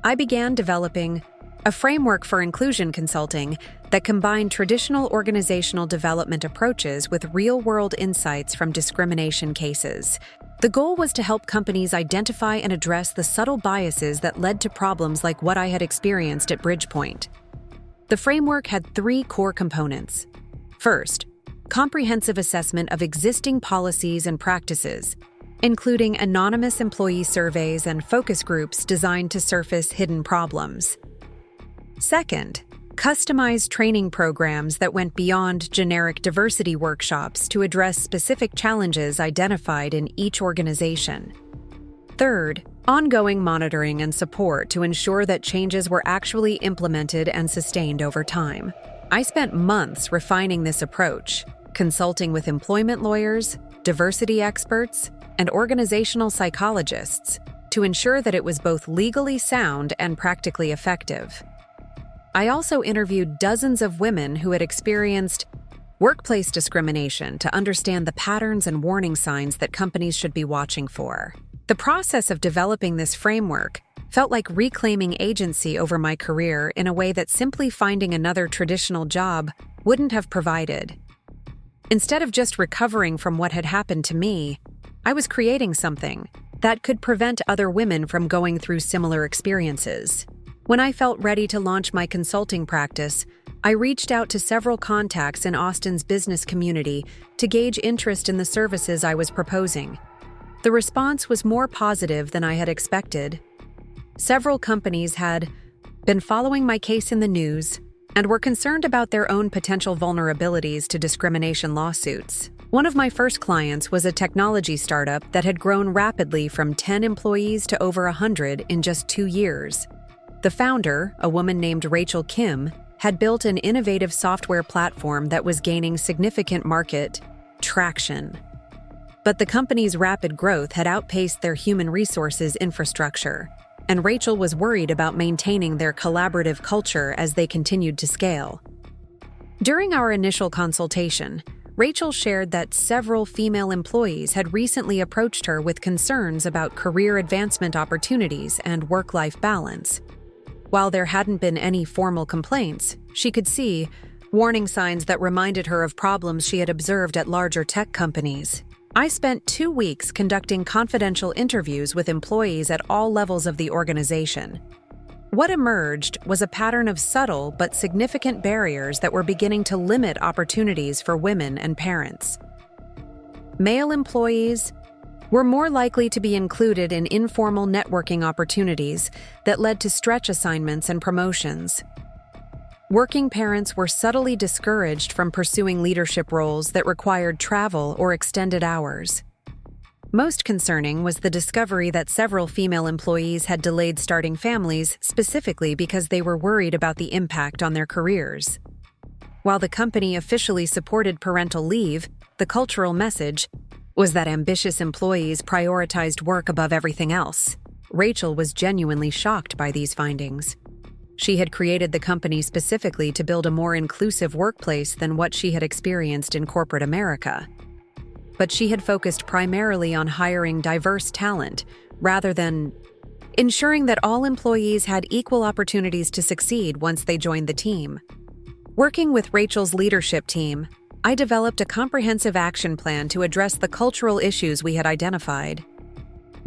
I began developing a framework for inclusion consulting that combined traditional organizational development approaches with real-world insights from discrimination cases. The goal was to help companies identify and address the subtle biases that led to problems like what I had experienced at BridgePoint. The framework had 3 core components. First, comprehensive assessment of existing policies and practices, including anonymous employee surveys and focus groups designed to surface hidden problems. Second, customized training programs that went beyond generic diversity workshops to address specific challenges identified in each organization. Third, ongoing monitoring and support to ensure that changes were actually implemented and sustained over time. I spent months refining this approach, consulting with employment lawyers, diversity experts, and organizational psychologists to ensure that it was both legally sound and practically effective. I also interviewed dozens of women who had experienced workplace discrimination to understand the patterns and warning signs that companies should be watching for. The process of developing this framework felt like reclaiming agency over my career in a way that simply finding another traditional job wouldn't have provided. Instead of just recovering from what had happened to me, I was creating something that could prevent other women from going through similar experiences. When I felt ready to launch my consulting practice, I reached out to several contacts in Austin's business community to gauge interest in the services I was proposing. The response was more positive than I had expected. Several companies had been following my case in the news and were concerned about their own potential vulnerabilities to discrimination lawsuits. One of my first clients was a technology startup that had grown rapidly from 10 employees to over 100 in just 2 years. The founder, a woman named Rachel Kim, had built an innovative software platform that was gaining significant market traction. But the company's rapid growth had outpaced their human resources infrastructure, and Rachel was worried about maintaining their collaborative culture as they continued to scale. During our initial consultation, Rachel shared that several female employees had recently approached her with concerns about career advancement opportunities and work-life balance. While there hadn't been any formal complaints, she could see warning signs that reminded her of problems she had observed at larger tech companies. I spent 2 weeks conducting confidential interviews with employees at all levels of the organization. What emerged was a pattern of subtle but significant barriers that were beginning to limit opportunities for women and parents. Male employees were more likely to be included in informal networking opportunities that led to stretch assignments and promotions. Working parents were subtly discouraged from pursuing leadership roles that required travel or extended hours. Most concerning was the discovery that several female employees had delayed starting families specifically because they were worried about the impact on their careers. While the company officially supported parental leave, the cultural message was that ambitious employees prioritized work above everything else. Rachel was genuinely shocked by these findings. She had created the company specifically to build a more inclusive workplace than what she had experienced in corporate America. But she had focused primarily on hiring diverse talent, rather than ensuring that all employees had equal opportunities to succeed once they joined the team. Working with Rachel's leadership team, I developed a comprehensive action plan to address the cultural issues we had identified.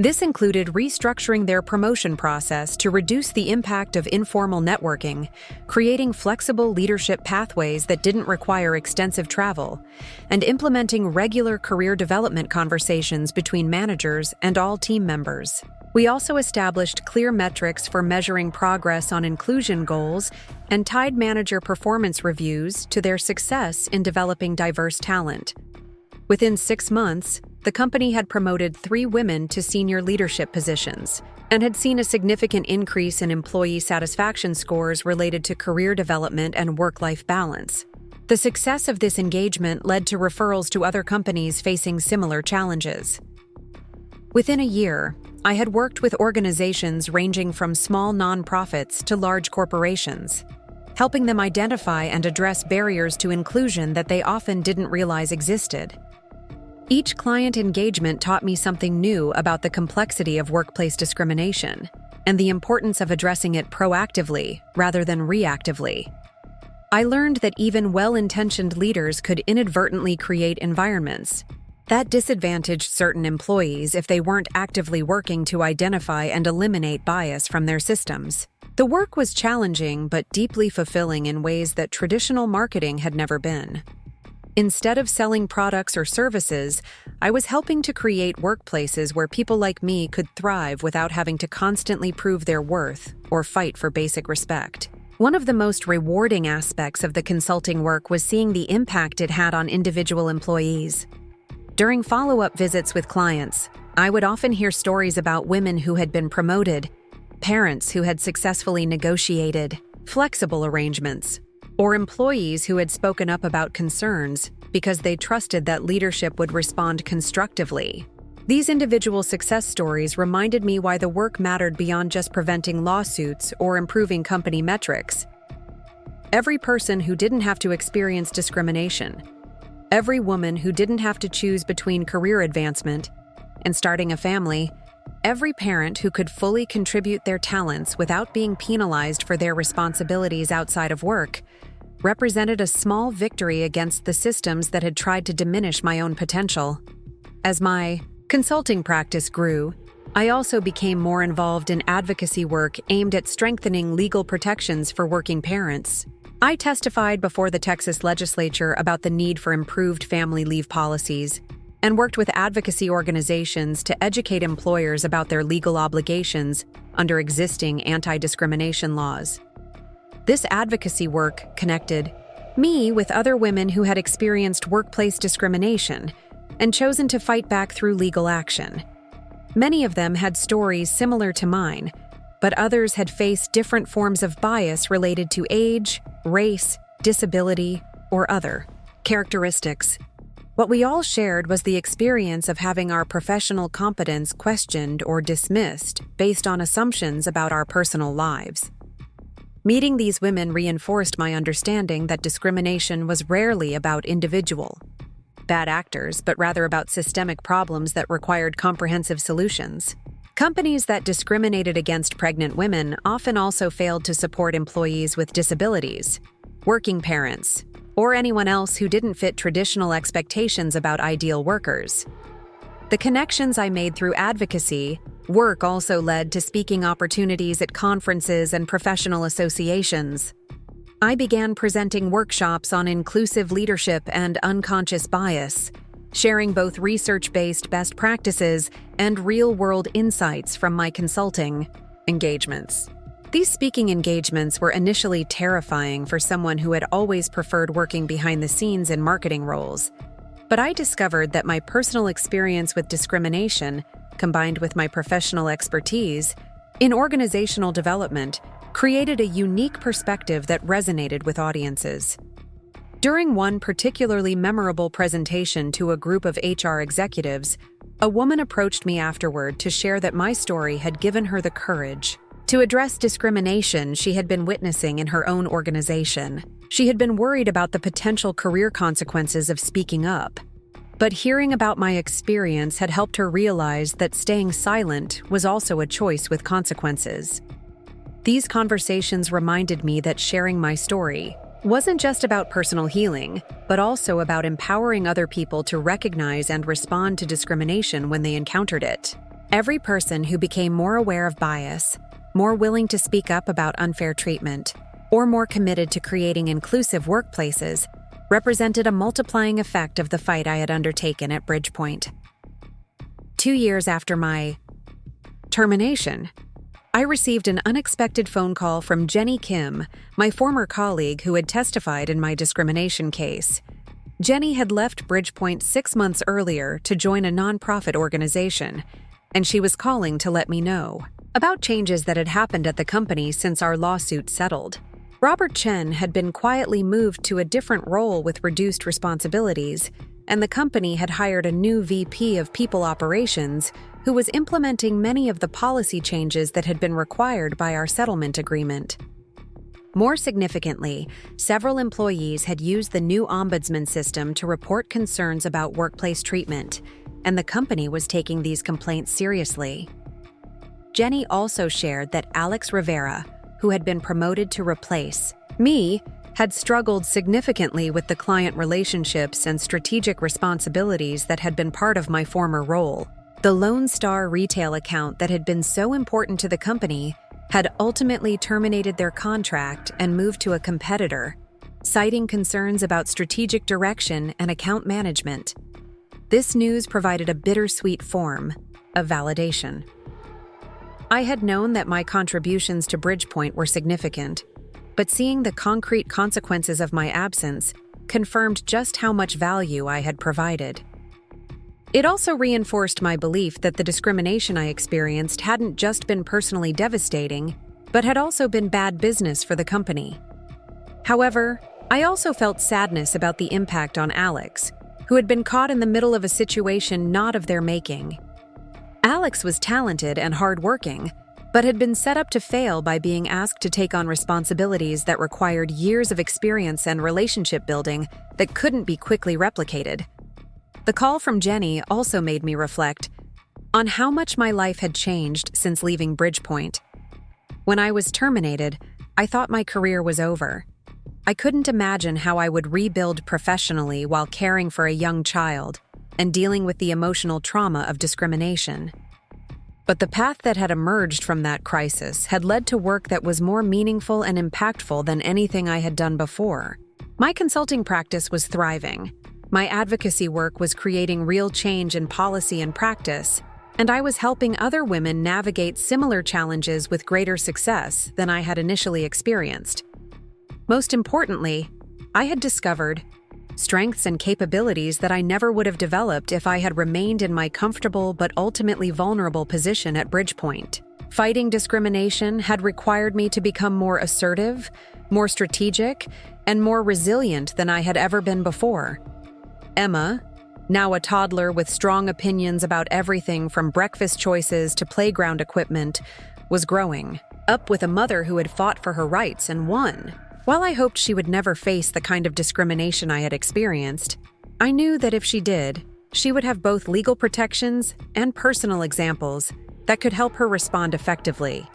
This included restructuring their promotion process to reduce the impact of informal networking, creating flexible leadership pathways that didn't require extensive travel, and implementing regular career development conversations between managers and all team members. We also established clear metrics for measuring progress on inclusion goals and tied manager performance reviews to their success in developing diverse talent. Within 6 months, the company had promoted 3 women to senior leadership positions and had seen a significant increase in employee satisfaction scores related to career development and work-life balance. The success of this engagement led to referrals to other companies facing similar challenges. Within a year, I had worked with organizations ranging from small nonprofits to large corporations, helping them identify and address barriers to inclusion that they often didn't realize existed. Each client engagement taught me something new about the complexity of workplace discrimination and the importance of addressing it proactively rather than reactively. I learned that even well-intentioned leaders could inadvertently create environments that disadvantaged certain employees if they weren't actively working to identify and eliminate bias from their systems. The work was challenging but deeply fulfilling in ways that traditional marketing had never been. Instead of selling products or services, I was helping to create workplaces where people like me could thrive without having to constantly prove their worth or fight for basic respect. One of the most rewarding aspects of the consulting work was seeing the impact it had on individual employees. During follow-up visits with clients, I would often hear stories about women who had been promoted, parents who had successfully negotiated flexible arrangements, or employees who had spoken up about concerns because they trusted that leadership would respond constructively. These individual success stories reminded me why the work mattered beyond just preventing lawsuits or improving company metrics. Every person who didn't have to experience discrimination, every woman who didn't have to choose between career advancement and starting a family, every parent who could fully contribute their talents without being penalized for their responsibilities outside of work, represented a small victory against the systems that had tried to diminish my own potential. As my consulting practice grew, I also became more involved in advocacy work aimed at strengthening legal protections for working parents. I testified before the Texas legislature about the need for improved family leave policies and worked with advocacy organizations to educate employers about their legal obligations under existing anti-discrimination laws. This advocacy work connected me with other women who had experienced workplace discrimination and chosen to fight back through legal action. Many of them had stories similar to mine, but others had faced different forms of bias related to age, race, disability, or other characteristics. What we all shared was the experience of having our professional competence questioned or dismissed based on assumptions about our personal lives. Meeting these women reinforced my understanding that discrimination was rarely about individual, bad actors, but rather about systemic problems that required comprehensive solutions. Companies that discriminated against pregnant women often also failed to support employees with disabilities, working parents, or anyone else who didn't fit traditional expectations about ideal workers. The connections I made through advocacy work also led to speaking opportunities at conferences and professional associations. I began presenting workshops on inclusive leadership and unconscious bias, sharing both research-based best practices and real-world insights from my consulting engagements. These speaking engagements were initially terrifying for someone who had always preferred working behind the scenes in marketing roles. But I discovered that my personal experience with discrimination, combined with my professional expertise in organizational development, created a unique perspective that resonated with audiences. During one particularly memorable presentation to a group of HR executives, a woman approached me afterward to share that my story had given her the courage to address discrimination she had been witnessing in her own organization. She had been worried about the potential career consequences of speaking up, but hearing about my experience had helped her realize that staying silent was also a choice with consequences. These conversations reminded me that sharing my story wasn't just about personal healing, but also about empowering other people to recognize and respond to discrimination when they encountered it. Every person who became more aware of bias, more willing to speak up about unfair treatment, or more committed to creating inclusive workplaces represented a multiplying effect of the fight I had undertaken at BridgePoint. 2 years after my termination, I received an unexpected phone call from Jenny Kim, my former colleague who had testified in my discrimination case. Jenny had left BridgePoint 6 months earlier to join a nonprofit organization, and she was calling to let me know about changes that had happened at the company since our lawsuit settled. Robert Chen had been quietly moved to a different role with reduced responsibilities, and the company had hired a new VP of People Operations who was implementing many of the policy changes that had been required by our settlement agreement. More significantly, several employees had used the new ombudsman system to report concerns about workplace treatment, and the company was taking these complaints seriously. Jenny also shared that Alex Rivera, who had been promoted to replace me, had struggled significantly with the client relationships and strategic responsibilities that had been part of my former role. The Lone Star retail account that had been so important to the company had ultimately terminated their contract and moved to a competitor, citing concerns about strategic direction and account management. This news provided a bittersweet form of validation. I had known that my contributions to BridgePoint were significant, but seeing the concrete consequences of my absence confirmed just how much value I had provided. It also reinforced my belief that the discrimination I experienced hadn't just been personally devastating, but had also been bad business for the company. However, I also felt sadness about the impact on Alex, who had been caught in the middle of a situation not of their making. Alex was talented and hardworking, but had been set up to fail by being asked to take on responsibilities that required years of experience and relationship building that couldn't be quickly replicated. The call from Jenny also made me reflect on how much my life had changed since leaving BridgePoint. When I was terminated, I thought my career was over. I couldn't imagine how I would rebuild professionally while caring for a young child and dealing with the emotional trauma of discrimination. But the path that had emerged from that crisis had led to work that was more meaningful and impactful than anything I had done before. My consulting practice was thriving. My advocacy work was creating real change in policy and practice, and I was helping other women navigate similar challenges with greater success than I had initially experienced. Most importantly, I had discovered strengths and capabilities that I never would have developed if I had remained in my comfortable but ultimately vulnerable position at BridgePoint. Fighting discrimination had required me to become more assertive, more strategic, and more resilient than I had ever been before. Emma, now a toddler with strong opinions about everything from breakfast choices to playground equipment, was growing up with a mother who had fought for her rights and won. While I hoped she would never face the kind of discrimination I had experienced, I knew that if she did, she would have both legal protections and personal examples that could help her respond effectively.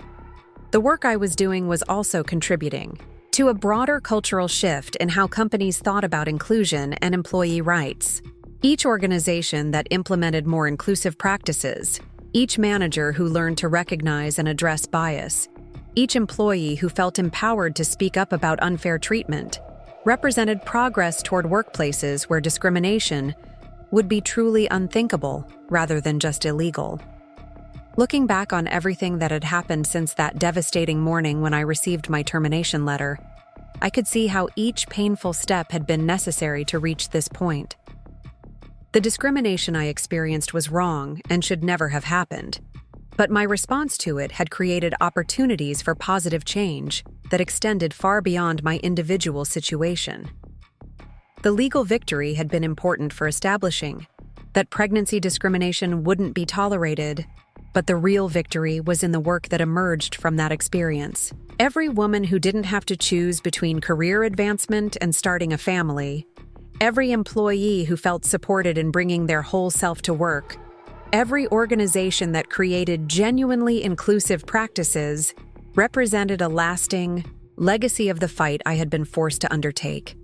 The work I was doing was also contributing to a broader cultural shift in how companies thought about inclusion and employee rights. Each organization that implemented more inclusive practices, each manager who learned to recognize and address bias, each employee who felt empowered to speak up about unfair treatment, represented progress toward workplaces where discrimination would be truly unthinkable rather than just illegal. Looking back on everything that had happened since that devastating morning when I received my termination letter, I could see how each painful step had been necessary to reach this point. The discrimination I experienced was wrong and should never have happened, but my response to it had created opportunities for positive change that extended far beyond my individual situation. The legal victory had been important for establishing that pregnancy discrimination wouldn't be tolerated, but the real victory was in the work that emerged from that experience. Every woman who didn't have to choose between career advancement and starting a family, every employee who felt supported in bringing their whole self to work, every organization that created genuinely inclusive practices represented a lasting legacy of the fight I had been forced to undertake.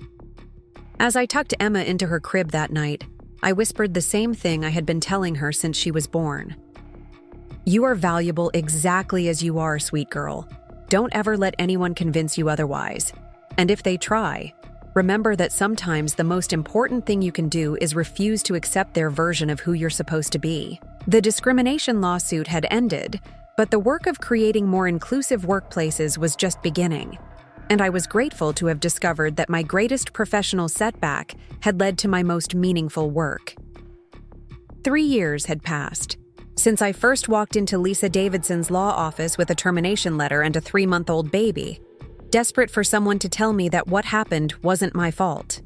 As I tucked Emma into her crib that night, I whispered the same thing I had been telling her since she was born. You are valuable exactly as you are, sweet girl. Don't ever let anyone convince you otherwise. And if they try, remember that sometimes the most important thing you can do is refuse to accept their version of who you're supposed to be. The discrimination lawsuit had ended, but the work of creating more inclusive workplaces was just beginning. And I was grateful to have discovered that my greatest professional setback had led to my most meaningful work. 3 years had passed since I first walked into Lisa Davidson's law office with a termination letter and a 3-month-old baby, desperate for someone to tell me that what happened wasn't my fault.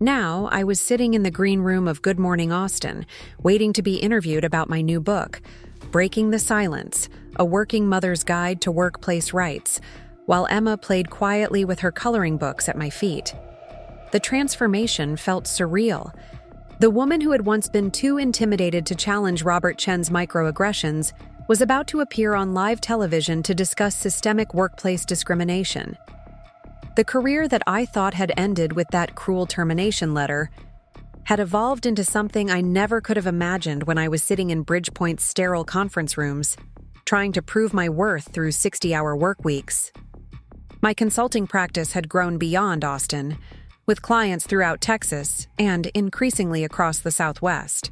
Now, I was sitting in the green room of Good Morning Austin, waiting to be interviewed about my new book, Breaking the Silence, A Working Mother's Guide to Workplace Rights, while Emma played quietly with her coloring books at my feet. The transformation felt surreal. The woman who had once been too intimidated to challenge Robert Chen's microaggressions was about to appear on live television to discuss systemic workplace discrimination. The career that I thought had ended with that cruel termination letter had evolved into something I never could have imagined when I was sitting in BridgePoint's sterile conference rooms, trying to prove my worth through 60-hour work weeks. My consulting practice had grown beyond Austin, with clients throughout Texas and increasingly across the Southwest.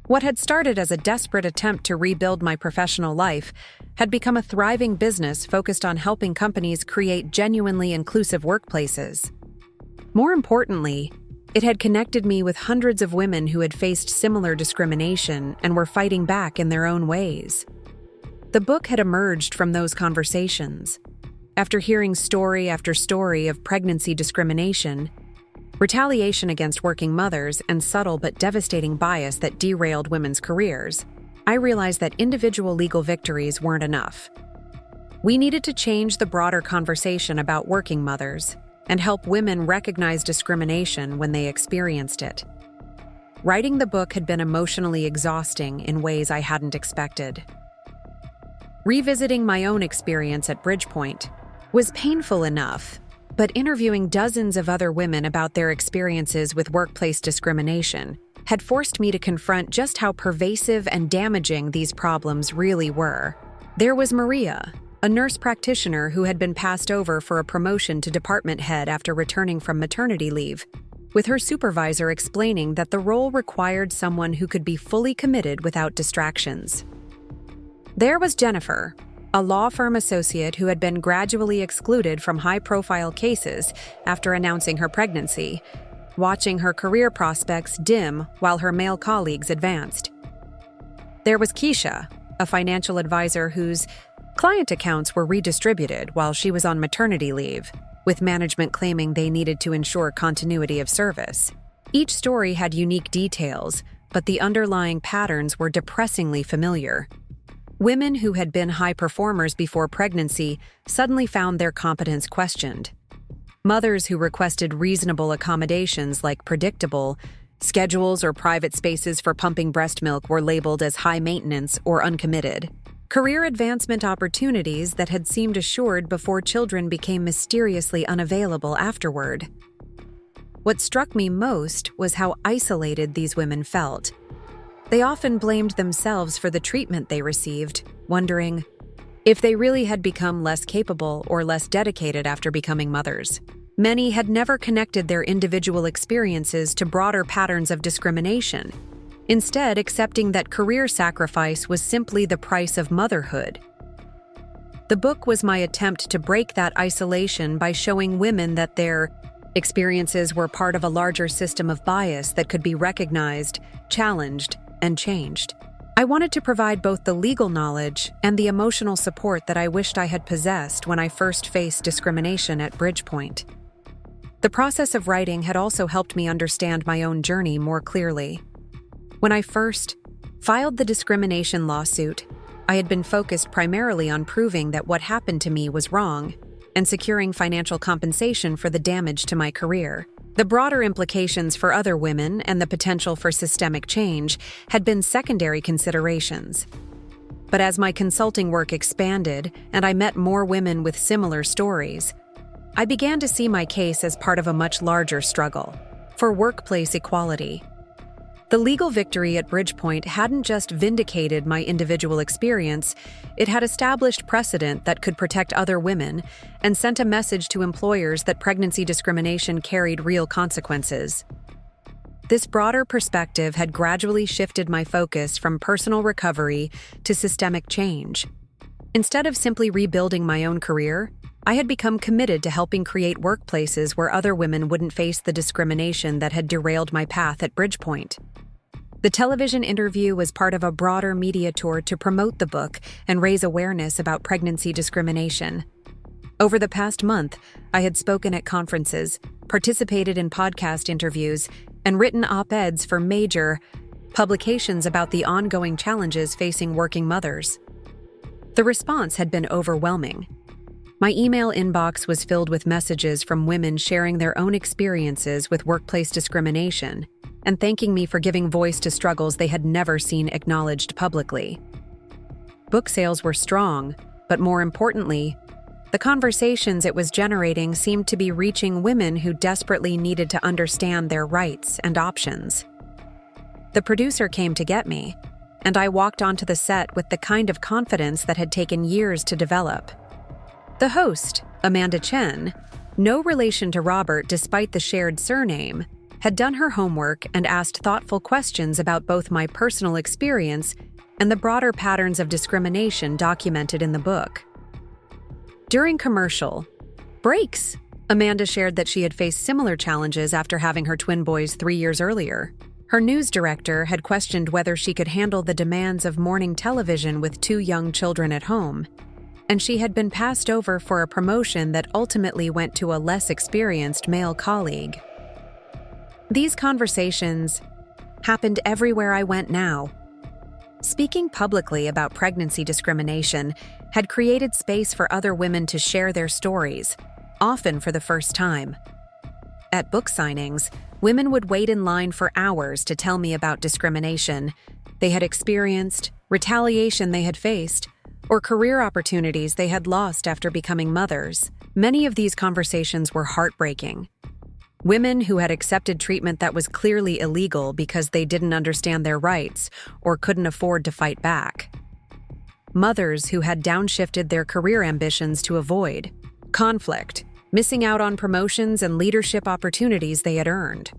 What had started as a desperate attempt to rebuild my professional life had become a thriving business focused on helping companies create genuinely inclusive workplaces. More importantly, it had connected me with hundreds of women who had faced similar discrimination and were fighting back in their own ways. The book had emerged from those conversations. After hearing story after story of pregnancy discrimination, retaliation against working mothers, and subtle but devastating bias that derailed women's careers, I realized that individual legal victories weren't enough. We needed to change the broader conversation about working mothers and help women recognize discrimination when they experienced it. Writing the book had been emotionally exhausting in ways I hadn't expected. Revisiting my own experience at BridgePoint was painful enough, but interviewing dozens of other women about their experiences with workplace discrimination had forced me to confront just how pervasive and damaging these problems really were. There was Maria, a nurse practitioner who had been passed over for a promotion to department head after returning from maternity leave, with her supervisor explaining that the role required someone who could be fully committed without distractions. There was Jennifer, a law firm associate who had been gradually excluded from high-profile cases after announcing her pregnancy, watching her career prospects dim while her male colleagues advanced. There was Keisha, a financial advisor whose client accounts were redistributed while she was on maternity leave, with management claiming they needed to ensure continuity of service. Each story had unique details, but the underlying patterns were depressingly familiar. Women who had been high performers before pregnancy suddenly found their competence questioned. Mothers who requested reasonable accommodations like predictable schedules or private spaces for pumping breast milk were labeled as high maintenance or uncommitted. Career advancement opportunities that had seemed assured before children became mysteriously unavailable afterward. What struck me most was how isolated these women felt. They often blamed themselves for the treatment they received, wondering if they really had become less capable or less dedicated after becoming mothers. Many had never connected their individual experiences to broader patterns of discrimination, instead accepting that career sacrifice was simply the price of motherhood. The book was my attempt to break that isolation by showing women that their experiences were part of a larger system of bias that could be recognized, challenged, and changed. I wanted to provide both the legal knowledge and the emotional support that I wished I had possessed when I first faced discrimination at BridgePoint. The process of writing had also helped me understand my own journey more clearly. When I first filed the discrimination lawsuit, I had been focused primarily on proving that what happened to me was wrong and securing financial compensation for the damage to my career. The broader implications for other women and the potential for systemic change had been secondary considerations. But as my consulting work expanded and I met more women with similar stories, I began to see my case as part of a much larger struggle for workplace equality. The legal victory at BridgePoint hadn't just vindicated my individual experience, it had established precedent that could protect other women and sent a message to employers that pregnancy discrimination carried real consequences. This broader perspective had gradually shifted my focus from personal recovery to systemic change. Instead of simply rebuilding my own career, I had become committed to helping create workplaces where other women wouldn't face the discrimination that had derailed my path at BridgePoint. The television interview was part of a broader media tour to promote the book and raise awareness about pregnancy discrimination. Over the past month, I had spoken at conferences, participated in podcast interviews, and written op-eds for major publications about the ongoing challenges facing working mothers. The response had been overwhelming. My email inbox was filled with messages from women sharing their own experiences with workplace discrimination and thanking me for giving voice to struggles they had never seen acknowledged publicly. Book sales were strong, but more importantly, the conversations it was generating seemed to be reaching women who desperately needed to understand their rights and options. The producer came to get me, and I walked onto the set with the kind of confidence that had taken years to develop. The host, Amanda Chen, no relation to Robert despite the shared surname, had done her homework and asked thoughtful questions about both my personal experience and the broader patterns of discrimination documented in the book. During commercial breaks, Amanda shared that she had faced similar challenges after having her twin boys 3 years earlier. Her news director had questioned whether she could handle the demands of morning television with 2 young children at home, and she had been passed over for a promotion that ultimately went to a less experienced male colleague. These conversations happened everywhere I went now. Speaking publicly about pregnancy discrimination had created space for other women to share their stories, often for the first time. At book signings, women would wait in line for hours to tell me about discrimination they had experienced, retaliation they had faced, or career opportunities they had lost after becoming mothers. Many of these conversations were heartbreaking. Women who had accepted treatment that was clearly illegal because they didn't understand their rights or couldn't afford to fight back. Mothers who had downshifted their career ambitions to avoid conflict, missing out on promotions and leadership opportunities they had earned.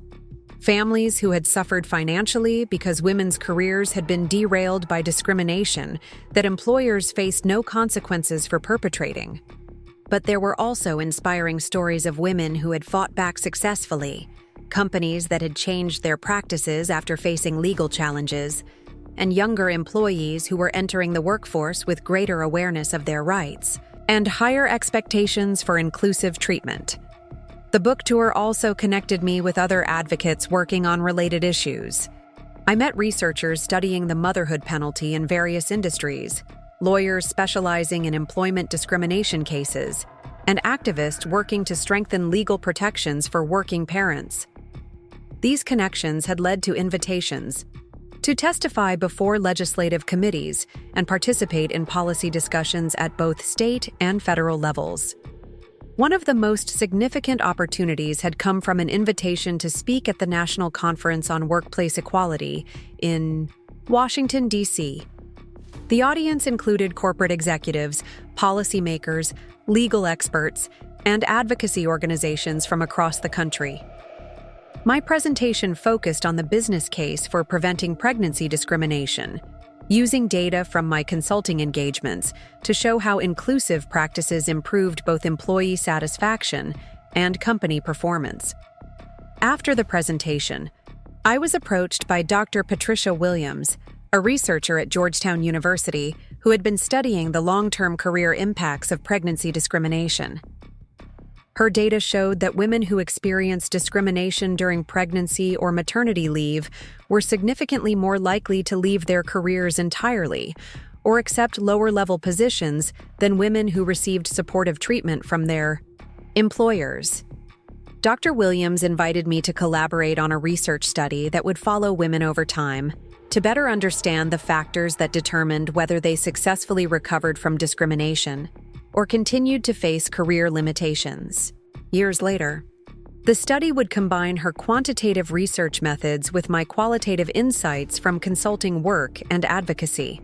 Families who had suffered financially because women's careers had been derailed by discrimination that employers faced no consequences for perpetrating. But there were also inspiring stories of women who had fought back successfully, companies that had changed their practices after facing legal challenges, and younger employees who were entering the workforce with greater awareness of their rights and higher expectations for inclusive treatment. The book tour also connected me with other advocates working on related issues. I met researchers studying the motherhood penalty in various industries, lawyers specializing in employment discrimination cases, and activists working to strengthen legal protections for working parents. These connections had led to invitations to testify before legislative committees and participate in policy discussions at both state and federal levels. One of the most significant opportunities had come from an invitation to speak at the National Conference on Workplace Equality in Washington, D.C. The audience included corporate executives, policymakers, legal experts, and advocacy organizations from across the country. My presentation focused on the business case for preventing pregnancy discrimination, using data from my consulting engagements to show how inclusive practices improved both employee satisfaction and company performance. After the presentation, I was approached by Dr. Patricia Williams, a researcher at Georgetown University who had been studying the long-term career impacts of pregnancy discrimination. Her data showed that women who experienced discrimination during pregnancy or maternity leave were significantly more likely to leave their careers entirely or accept lower-level positions than women who received supportive treatment from their employers. Dr. Williams invited me to collaborate on a research study that would follow women over time to better understand the factors that determined whether they successfully recovered from discrimination or continued to face career limitations. Years later, the study would combine her quantitative research methods with my qualitative insights from consulting work and advocacy.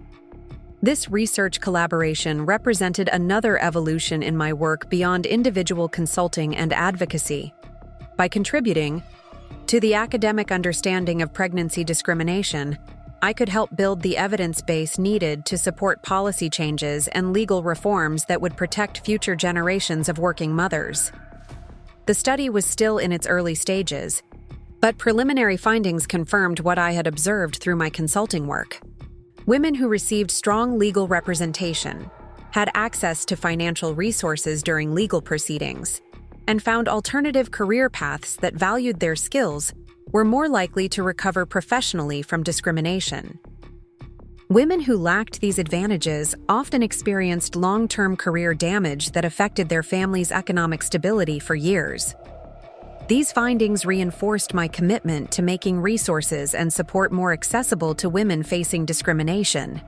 This research collaboration represented another evolution in my work beyond individual consulting and advocacy. By contributing to the academic understanding of pregnancy discrimination, I could help build the evidence base needed to support policy changes and legal reforms that would protect future generations of working mothers. The study was still in its early stages, but preliminary findings confirmed what I had observed through my consulting work. Women who received strong legal representation, had access to financial resources during legal proceedings, and found alternative career paths that valued their skills were more likely to recover professionally from discrimination. Women who lacked these advantages often experienced long-term career damage that affected their family's economic stability for years. These findings reinforced my commitment to making resources and support more accessible to women facing discrimination.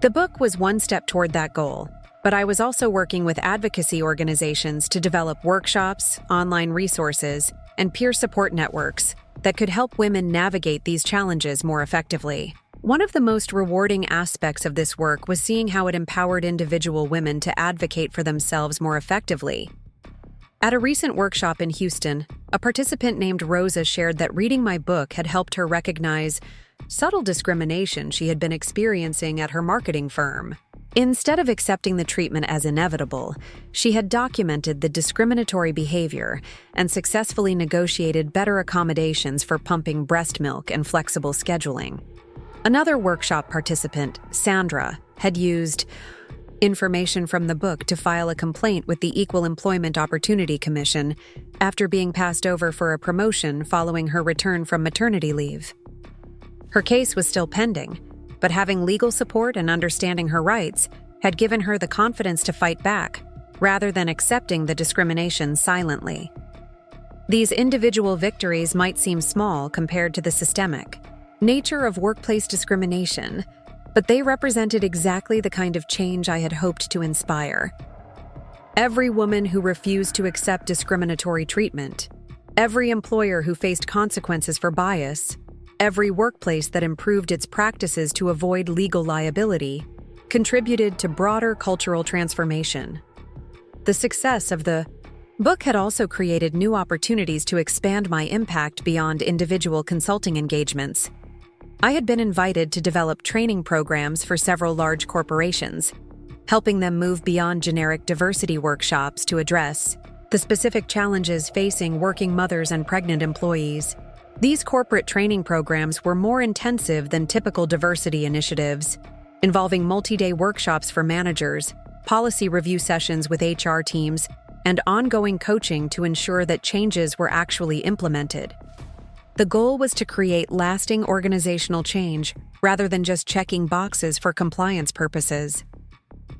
The book was one step toward that goal, but I was also working with advocacy organizations to develop workshops, online resources, and peer support networks that could help women navigate these challenges more effectively. One of the most rewarding aspects of this work was seeing how it empowered individual women to advocate for themselves more effectively. At a recent workshop in Houston, a participant named Rosa shared that reading my book had helped her recognize subtle discrimination she had been experiencing at her marketing firm. Instead of accepting the treatment as inevitable, she had documented the discriminatory behavior and successfully negotiated better accommodations for pumping breast milk and flexible scheduling. Another workshop participant, Sandra, had used information from the book to file a complaint with the Equal Employment Opportunity Commission after being passed over for a promotion following her return from maternity leave. Her case was still pending, but having legal support and understanding her rights had given her the confidence to fight back, rather than accepting the discrimination silently. These individual victories might seem small compared to the systemic nature of workplace discrimination, but they represented exactly the kind of change I had hoped to inspire. Every woman who refused to accept discriminatory treatment, every employer who faced consequences for bias, every workplace that improved its practices to avoid legal liability contributed to broader cultural transformation. The success of the book had also created new opportunities to expand my impact beyond individual consulting engagements. I had been invited to develop training programs for several large corporations, helping them move beyond generic diversity workshops to address the specific challenges facing working mothers and pregnant employees. These corporate training programs were more intensive than typical diversity initiatives, involving multi-day workshops for managers, policy review sessions with HR teams, and ongoing coaching to ensure that changes were actually implemented. The goal was to create lasting organizational change rather than just checking boxes for compliance purposes.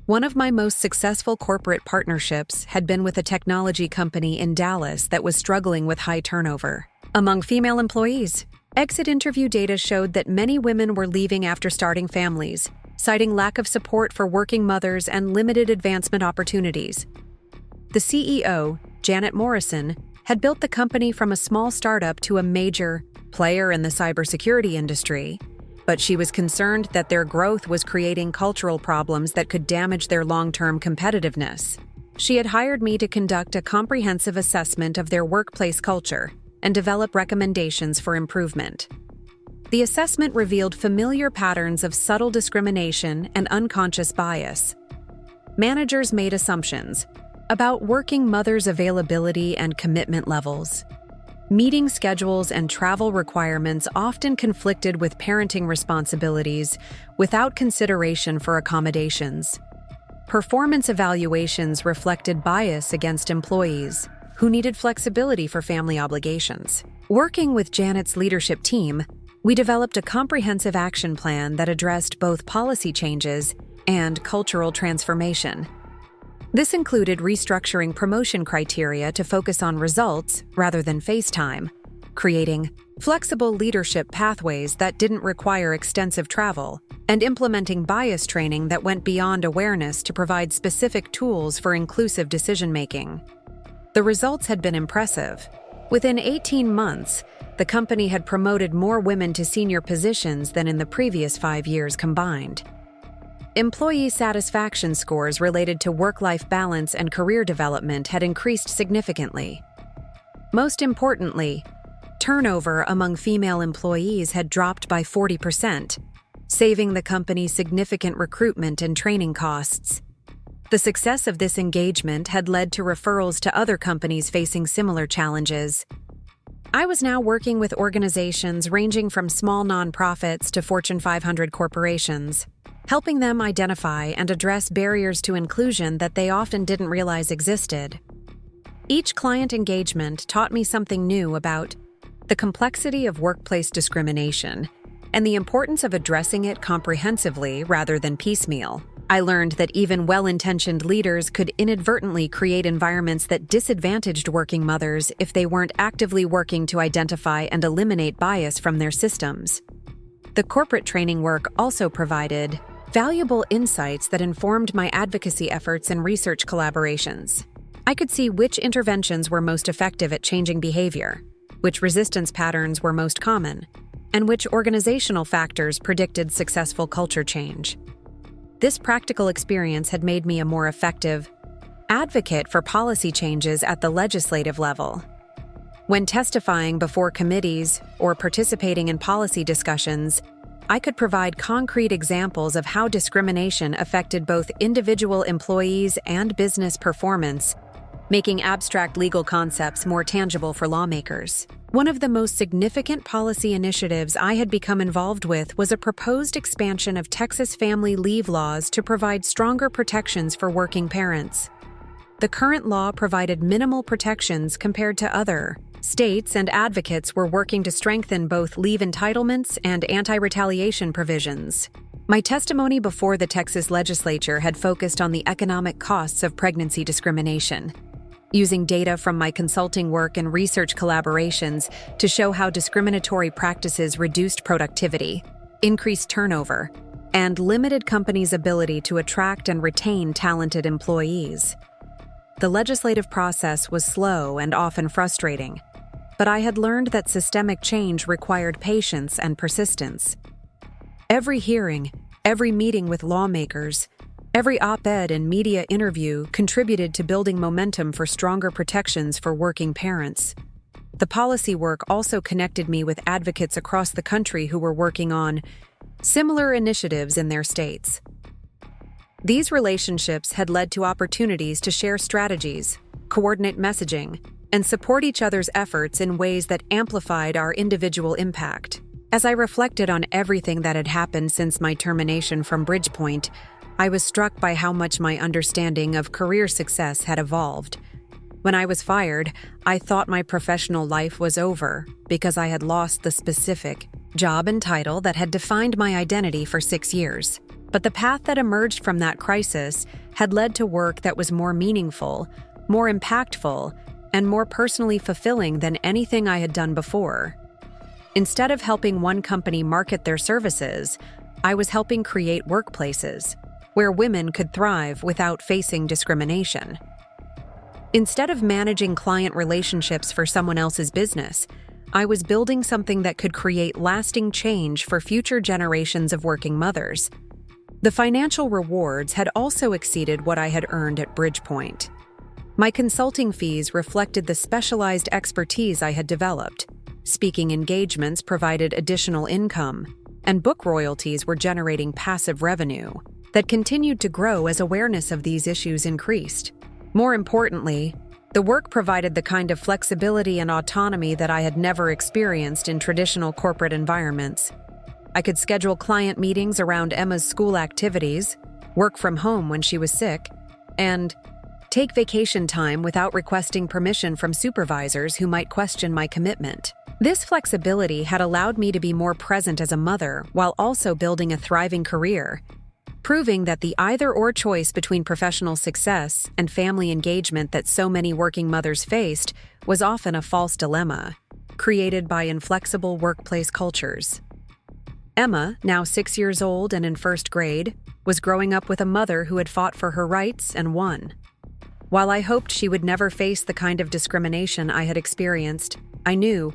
One of my most successful corporate partnerships had been with a technology company in Dallas that was struggling with high turnover among female employees. Exit interview data showed that many women were leaving after starting families, citing lack of support for working mothers and limited advancement opportunities. The CEO, Janet Morrison, had built the company from a small startup to a major player in the cybersecurity industry, but she was concerned that their growth was creating cultural problems that could damage their long-term competitiveness. She had hired me to conduct a comprehensive assessment of their workplace culture and develop recommendations for improvement. The assessment revealed familiar patterns of subtle discrimination and unconscious bias. Managers made assumptions about working mothers' availability and commitment levels. Meeting schedules and travel requirements often conflicted with parenting responsibilities without consideration for accommodations. Performance evaluations reflected bias against employees who needed flexibility for family obligations. Working with Janet's leadership team, we developed a comprehensive action plan that addressed both policy changes and cultural transformation. This included restructuring promotion criteria to focus on results rather than face time, creating flexible leadership pathways that didn't require extensive travel, and implementing bias training that went beyond awareness to provide specific tools for inclusive decision-making. The results had been impressive. Within 18 months, the company had promoted more women to senior positions than in the previous 5 years combined. Employee satisfaction scores related to work-life balance and career development had increased significantly. Most importantly, turnover among female employees had dropped by 40%, saving the company significant recruitment and training costs. The success of this engagement had led to referrals to other companies facing similar challenges. I was now working with organizations ranging from small nonprofits to Fortune 500 corporations, helping them identify and address barriers to inclusion that they often didn't realize existed. Each client engagement taught me something new about the complexity of workplace discrimination and the importance of addressing it comprehensively rather than piecemeal. I learned that even well-intentioned leaders could inadvertently create environments that disadvantaged working mothers if they weren't actively working to identify and eliminate bias from their systems. The corporate training work also provided valuable insights that informed my advocacy efforts and research collaborations. I could see which interventions were most effective at changing behavior, which resistance patterns were most common, and which organizational factors predicted successful culture change. This practical experience had made me a more effective advocate for policy changes at the legislative level. When testifying before committees or participating in policy discussions, I could provide concrete examples of how discrimination affected both individual employees and business performance, making abstract legal concepts more tangible for lawmakers. One of the most significant policy initiatives I had become involved with was a proposed expansion of Texas family leave laws to provide stronger protections for working parents. The current law provided minimal protections compared to other states, and advocates were working to strengthen both leave entitlements and anti-retaliation provisions. My testimony before the Texas legislature had focused on the economic costs of pregnancy discrimination, using data from my consulting work and research collaborations to show how discriminatory practices reduced productivity, increased turnover, and limited companies' ability to attract and retain talented employees. The legislative process was slow and often frustrating, but I had learned that systemic change required patience and persistence. Every hearing, every meeting with lawmakers, every op-ed and media interview contributed to building momentum for stronger protections for working parents. The policy work also connected me with advocates across the country who were working on similar initiatives in their states. These relationships had led to opportunities to share strategies, coordinate messaging, and support each other's efforts in ways that amplified our individual impact. As I reflected on everything that had happened since my termination from BridgePoint, I was struck by how much my understanding of career success had evolved. When I was fired, I thought my professional life was over because I had lost the specific job and title that had defined my identity for 6 years. But the path that emerged from that crisis had led to work that was more meaningful, more impactful, and more personally fulfilling than anything I had done before. Instead of helping one company market their services, I was helping create workplaces where women could thrive without facing discrimination. Instead of managing client relationships for someone else's business, I was building something that could create lasting change for future generations of working mothers. The financial rewards had also exceeded what I had earned at BridgePoint. My consulting fees reflected the specialized expertise I had developed. Speaking engagements provided additional income, and book royalties were generating passive revenue that continued to grow as awareness of these issues increased. More importantly, the work provided the kind of flexibility and autonomy that I had never experienced in traditional corporate environments. I could schedule client meetings around Emma's school activities, work from home when she was sick, and take vacation time without requesting permission from supervisors who might question my commitment. This flexibility had allowed me to be more present as a mother while also building a thriving career, proving that the either-or choice between professional success and family engagement that so many working mothers faced was often a false dilemma, created by inflexible workplace cultures. Emma, now 6 years old and in first grade, was growing up with a mother who had fought for her rights and won. While I hoped she would never face the kind of discrimination I had experienced, I knew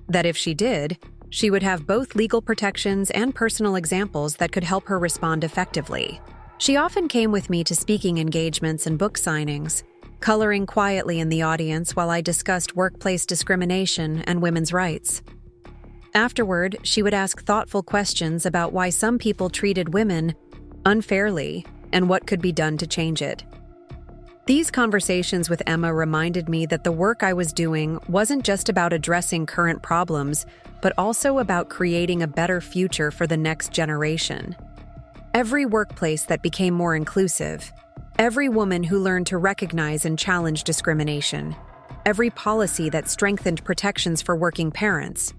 that if she did, she would have both legal protections and personal examples that could help her respond effectively. She often came with me to speaking engagements and book signings, coloring quietly in the audience while I discussed workplace discrimination and women's rights. Afterward, she would ask thoughtful questions about why some people treated women unfairly and what could be done to change it. These conversations with Emma reminded me that the work I was doing wasn't just about addressing current problems, but also about creating a better future for the next generation. Every workplace that became more inclusive, every woman who learned to recognize and challenge discrimination, every policy that strengthened protections for working parents,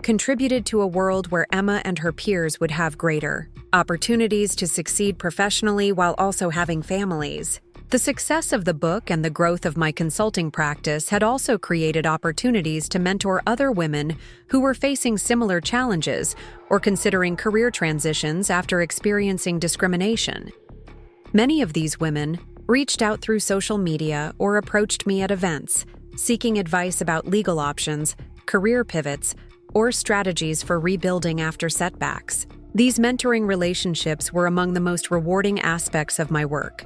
contributed to a world where Emma and her peers would have greater opportunities to succeed professionally while also having families. The success of the book and the growth of my consulting practice had also created opportunities to mentor other women who were facing similar challenges or considering career transitions after experiencing discrimination. Many of these women reached out through social media or approached me at events, seeking advice about legal options, career pivots, or strategies for rebuilding after setbacks. These mentoring relationships were among the most rewarding aspects of my work.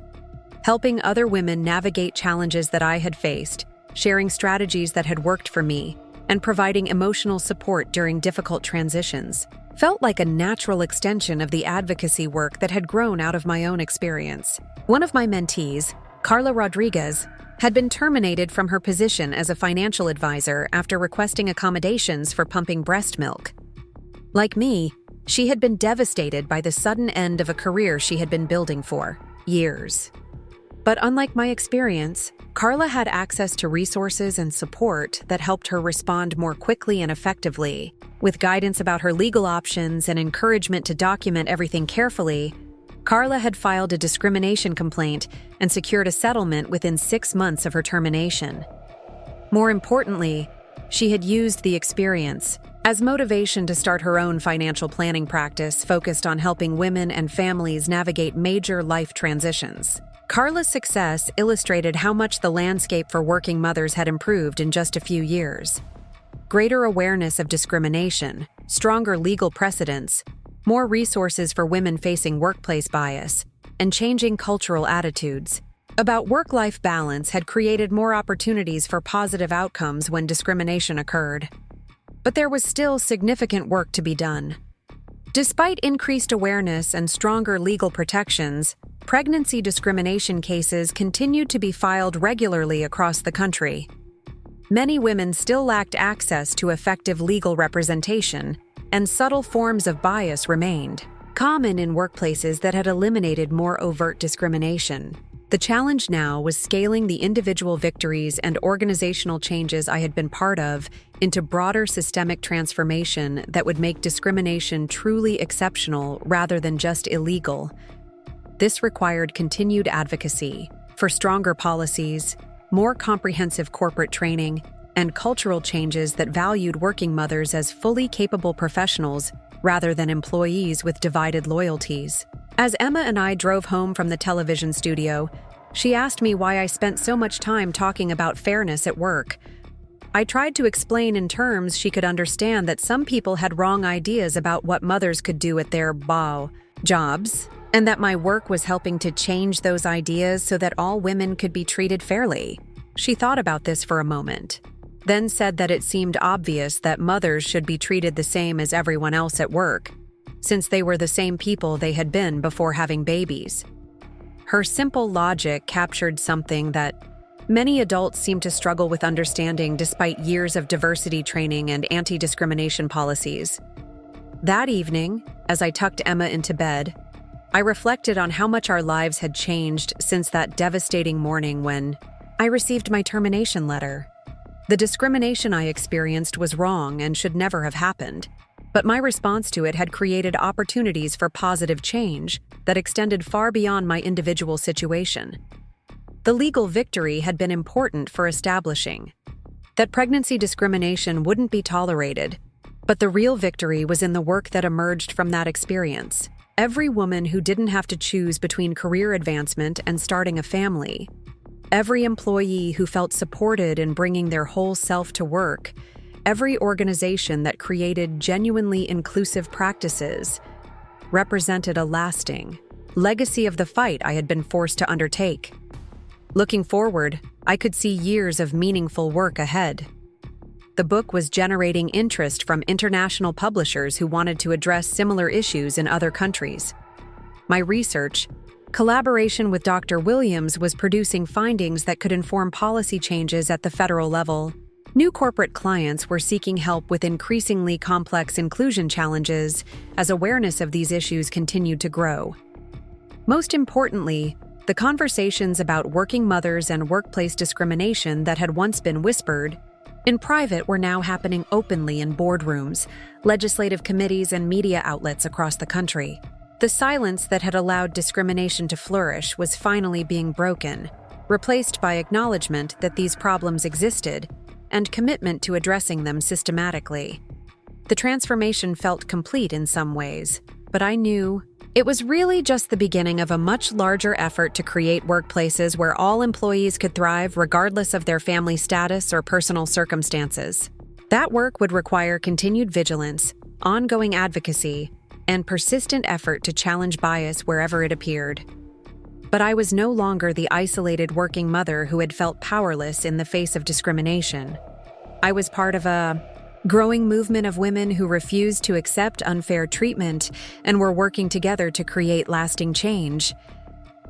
Helping other women navigate challenges that I had faced, sharing strategies that had worked for me, and providing emotional support during difficult transitions felt like a natural extension of the advocacy work that had grown out of my own experience. One of my mentees, Carla Rodriguez, had been terminated from her position as a financial advisor after requesting accommodations for pumping breast milk. Like me, she had been devastated by the sudden end of a career she had been building for years. But unlike my experience, Carla had access to resources and support that helped her respond more quickly and effectively. With guidance about her legal options and encouragement to document everything carefully, Carla had filed a discrimination complaint and secured a settlement within 6 months of her termination. More importantly, she had used the experience as motivation to start her own financial planning practice focused on helping women and families navigate major life transitions. Carla's success illustrated how much the landscape for working mothers had improved in just a few years. Greater awareness of discrimination, stronger legal precedents, more resources for women facing workplace bias, and changing cultural attitudes about work-life balance had created more opportunities for positive outcomes when discrimination occurred. But there was still significant work to be done. Despite increased awareness and stronger legal protections, pregnancy discrimination cases continued to be filed regularly across the country. Many women still lacked access to effective legal representation, and subtle forms of bias remained common in workplaces that had eliminated more overt discrimination. The challenge now was scaling the individual victories and organizational changes I had been part of into broader systemic transformation that would make discrimination truly exceptional rather than just illegal. This required continued advocacy for stronger policies, more comprehensive corporate training, and cultural changes that valued working mothers as fully capable professionals rather than employees with divided loyalties. As Emma and I drove home from the television studio, she asked me why I spent so much time talking about fairness at work. I tried to explain in terms she could understand that some people had wrong ideas about what mothers could do at their jobs, and that my work was helping to change those ideas so that all women could be treated fairly. She thought about this for a moment, then said that it seemed obvious that mothers should be treated the same as everyone else at work, since they were the same people they had been before having babies. Her simple logic captured something that many adults seem to struggle with understanding despite years of diversity training and anti-discrimination policies. That evening, as I tucked Emma into bed, I reflected on how much our lives had changed since that devastating morning when I received my termination letter. The discrimination I experienced was wrong and should never have happened, but my response to it had created opportunities for positive change that extended far beyond my individual situation. The legal victory had been important for establishing that pregnancy discrimination wouldn't be tolerated, but the real victory was in the work that emerged from that experience. Every woman who didn't have to choose between career advancement and starting a family, every employee who felt supported in bringing their whole self to work, every organization that created genuinely inclusive practices represented a lasting legacy of the fight I had been forced to undertake. Looking forward, I could see years of meaningful work ahead. The book was generating interest from international publishers who wanted to address similar issues in other countries. My research, collaboration with Dr. Williams, was producing findings that could inform policy changes at the federal level. New corporate clients were seeking help with increasingly complex inclusion challenges as awareness of these issues continued to grow. Most importantly, the conversations about working mothers and workplace discrimination that had once been whispered in private were now happening openly in boardrooms, legislative committees, and media outlets across the country. The silence that had allowed discrimination to flourish was finally being broken, replaced by acknowledgement that these problems existed and commitment to addressing them systematically. The transformation felt complete in some ways, but I knew it was really just the beginning of a much larger effort to create workplaces where all employees could thrive regardless of their family status or personal circumstances. That work would require continued vigilance, ongoing advocacy, and persistent effort to challenge bias wherever it appeared. But I was no longer the isolated working mother who had felt powerless in the face of discrimination. I was part of a growing movement of women who refused to accept unfair treatment and were working together to create lasting change.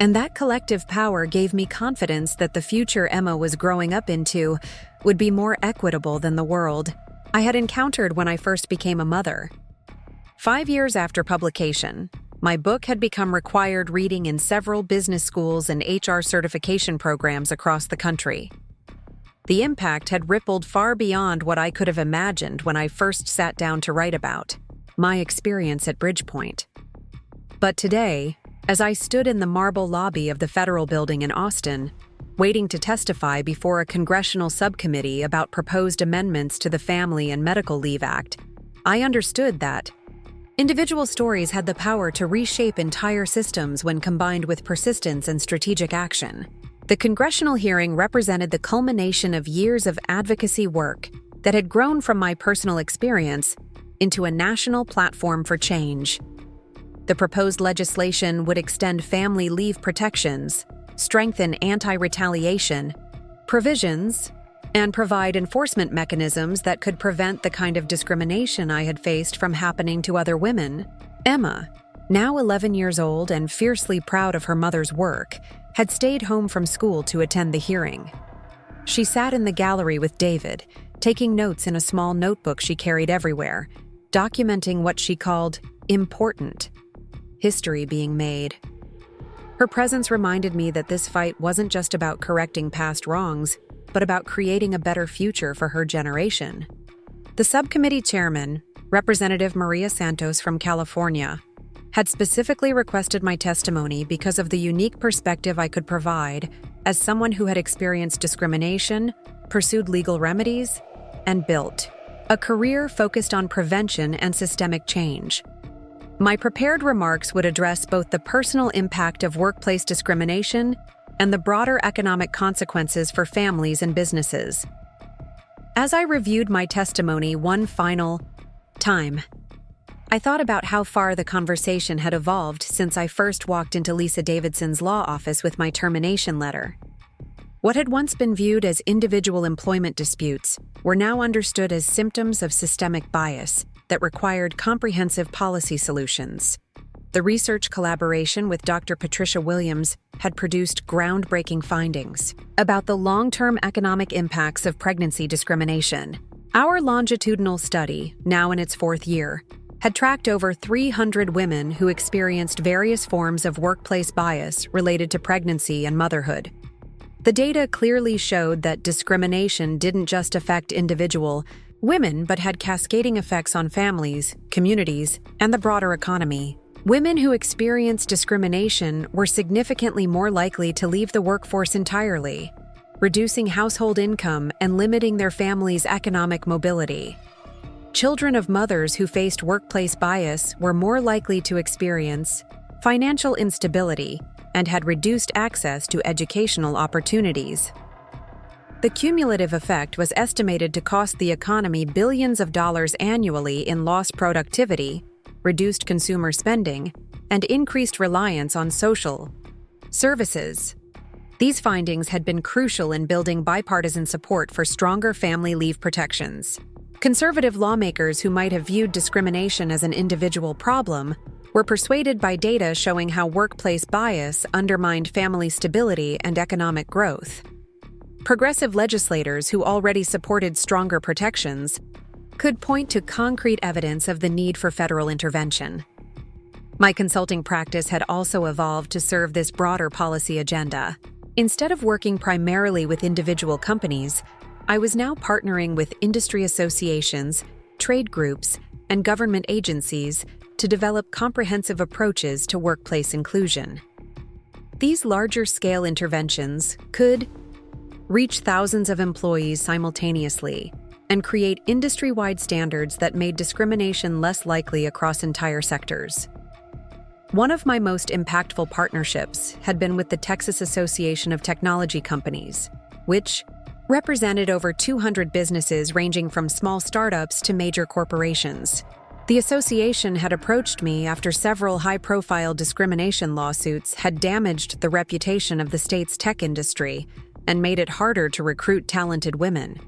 And that collective power gave me confidence that the future Emma was growing up into would be more equitable than the world I had encountered when I first became a mother. 5 years after publication, my book had become required reading in several business schools and HR certification programs across the country. The impact had rippled far beyond what I could have imagined when I first sat down to write about my experience at BridgePoint. But today, as I stood in the marble lobby of the federal building in Austin, waiting to testify before a congressional subcommittee about proposed amendments to the Family and Medical Leave Act, I understood that individual stories had the power to reshape entire systems when combined with persistence and strategic action. The congressional hearing represented the culmination of years of advocacy work that had grown from my personal experience into a national platform for change. The proposed legislation would extend family leave protections, strengthen anti-retaliation provisions, and provide enforcement mechanisms that could prevent the kind of discrimination I had faced from happening to other women. Emma, now 11 years old and fiercely proud of her mother's work, had stayed home from school to attend the hearing. She sat in the gallery with David, taking notes in a small notebook she carried everywhere, documenting what she called important history being made. Her presence reminded me that this fight wasn't just about correcting past wrongs, but about creating a better future for her generation. The subcommittee chairman, Representative Maria Santos from California, had specifically requested my testimony because of the unique perspective I could provide as someone who had experienced discrimination, pursued legal remedies, and built a career focused on prevention and systemic change. My prepared remarks would address both the personal impact of workplace discrimination and the broader economic consequences for families and businesses. As I reviewed my testimony one final time, I thought about how far the conversation had evolved since I first walked into Lisa Davidson's law office with my termination letter. What had once been viewed as individual employment disputes were now understood as symptoms of systemic bias that required comprehensive policy solutions. The research collaboration with Dr. Patricia Williams had produced groundbreaking findings about the long-term economic impacts of pregnancy discrimination. Our longitudinal study, now in its fourth year, had tracked over 300 women who experienced various forms of workplace bias related to pregnancy and motherhood. The data clearly showed that discrimination didn't just affect individual women, but had cascading effects on families, communities, and the broader economy. Women who experienced discrimination were significantly more likely to leave the workforce entirely, reducing household income and limiting their family's economic mobility. Children of mothers who faced workplace bias were more likely to experience financial instability and had reduced access to educational opportunities. The cumulative effect was estimated to cost the economy billions of dollars annually in lost productivity, reduced consumer spending, and increased reliance on social services. These findings had been crucial in building bipartisan support for stronger family leave protections. Conservative lawmakers who might have viewed discrimination as an individual problem were persuaded by data showing how workplace bias undermined family stability and economic growth. Progressive legislators who already supported stronger protections could point to concrete evidence of the need for federal intervention. My consulting practice had also evolved to serve this broader policy agenda. Instead of working primarily with individual companies, I was now partnering with industry associations, trade groups, and government agencies to develop comprehensive approaches to workplace inclusion. These larger-scale interventions could reach thousands of employees simultaneously and create industry-wide standards that made discrimination less likely across entire sectors. One of my most impactful partnerships had been with the Texas Association of Technology Companies, which represented over 200 businesses ranging from small startups to major corporations. The association had approached me after several high-profile discrimination lawsuits had damaged the reputation of the state's tech industry and made it harder to recruit talented women.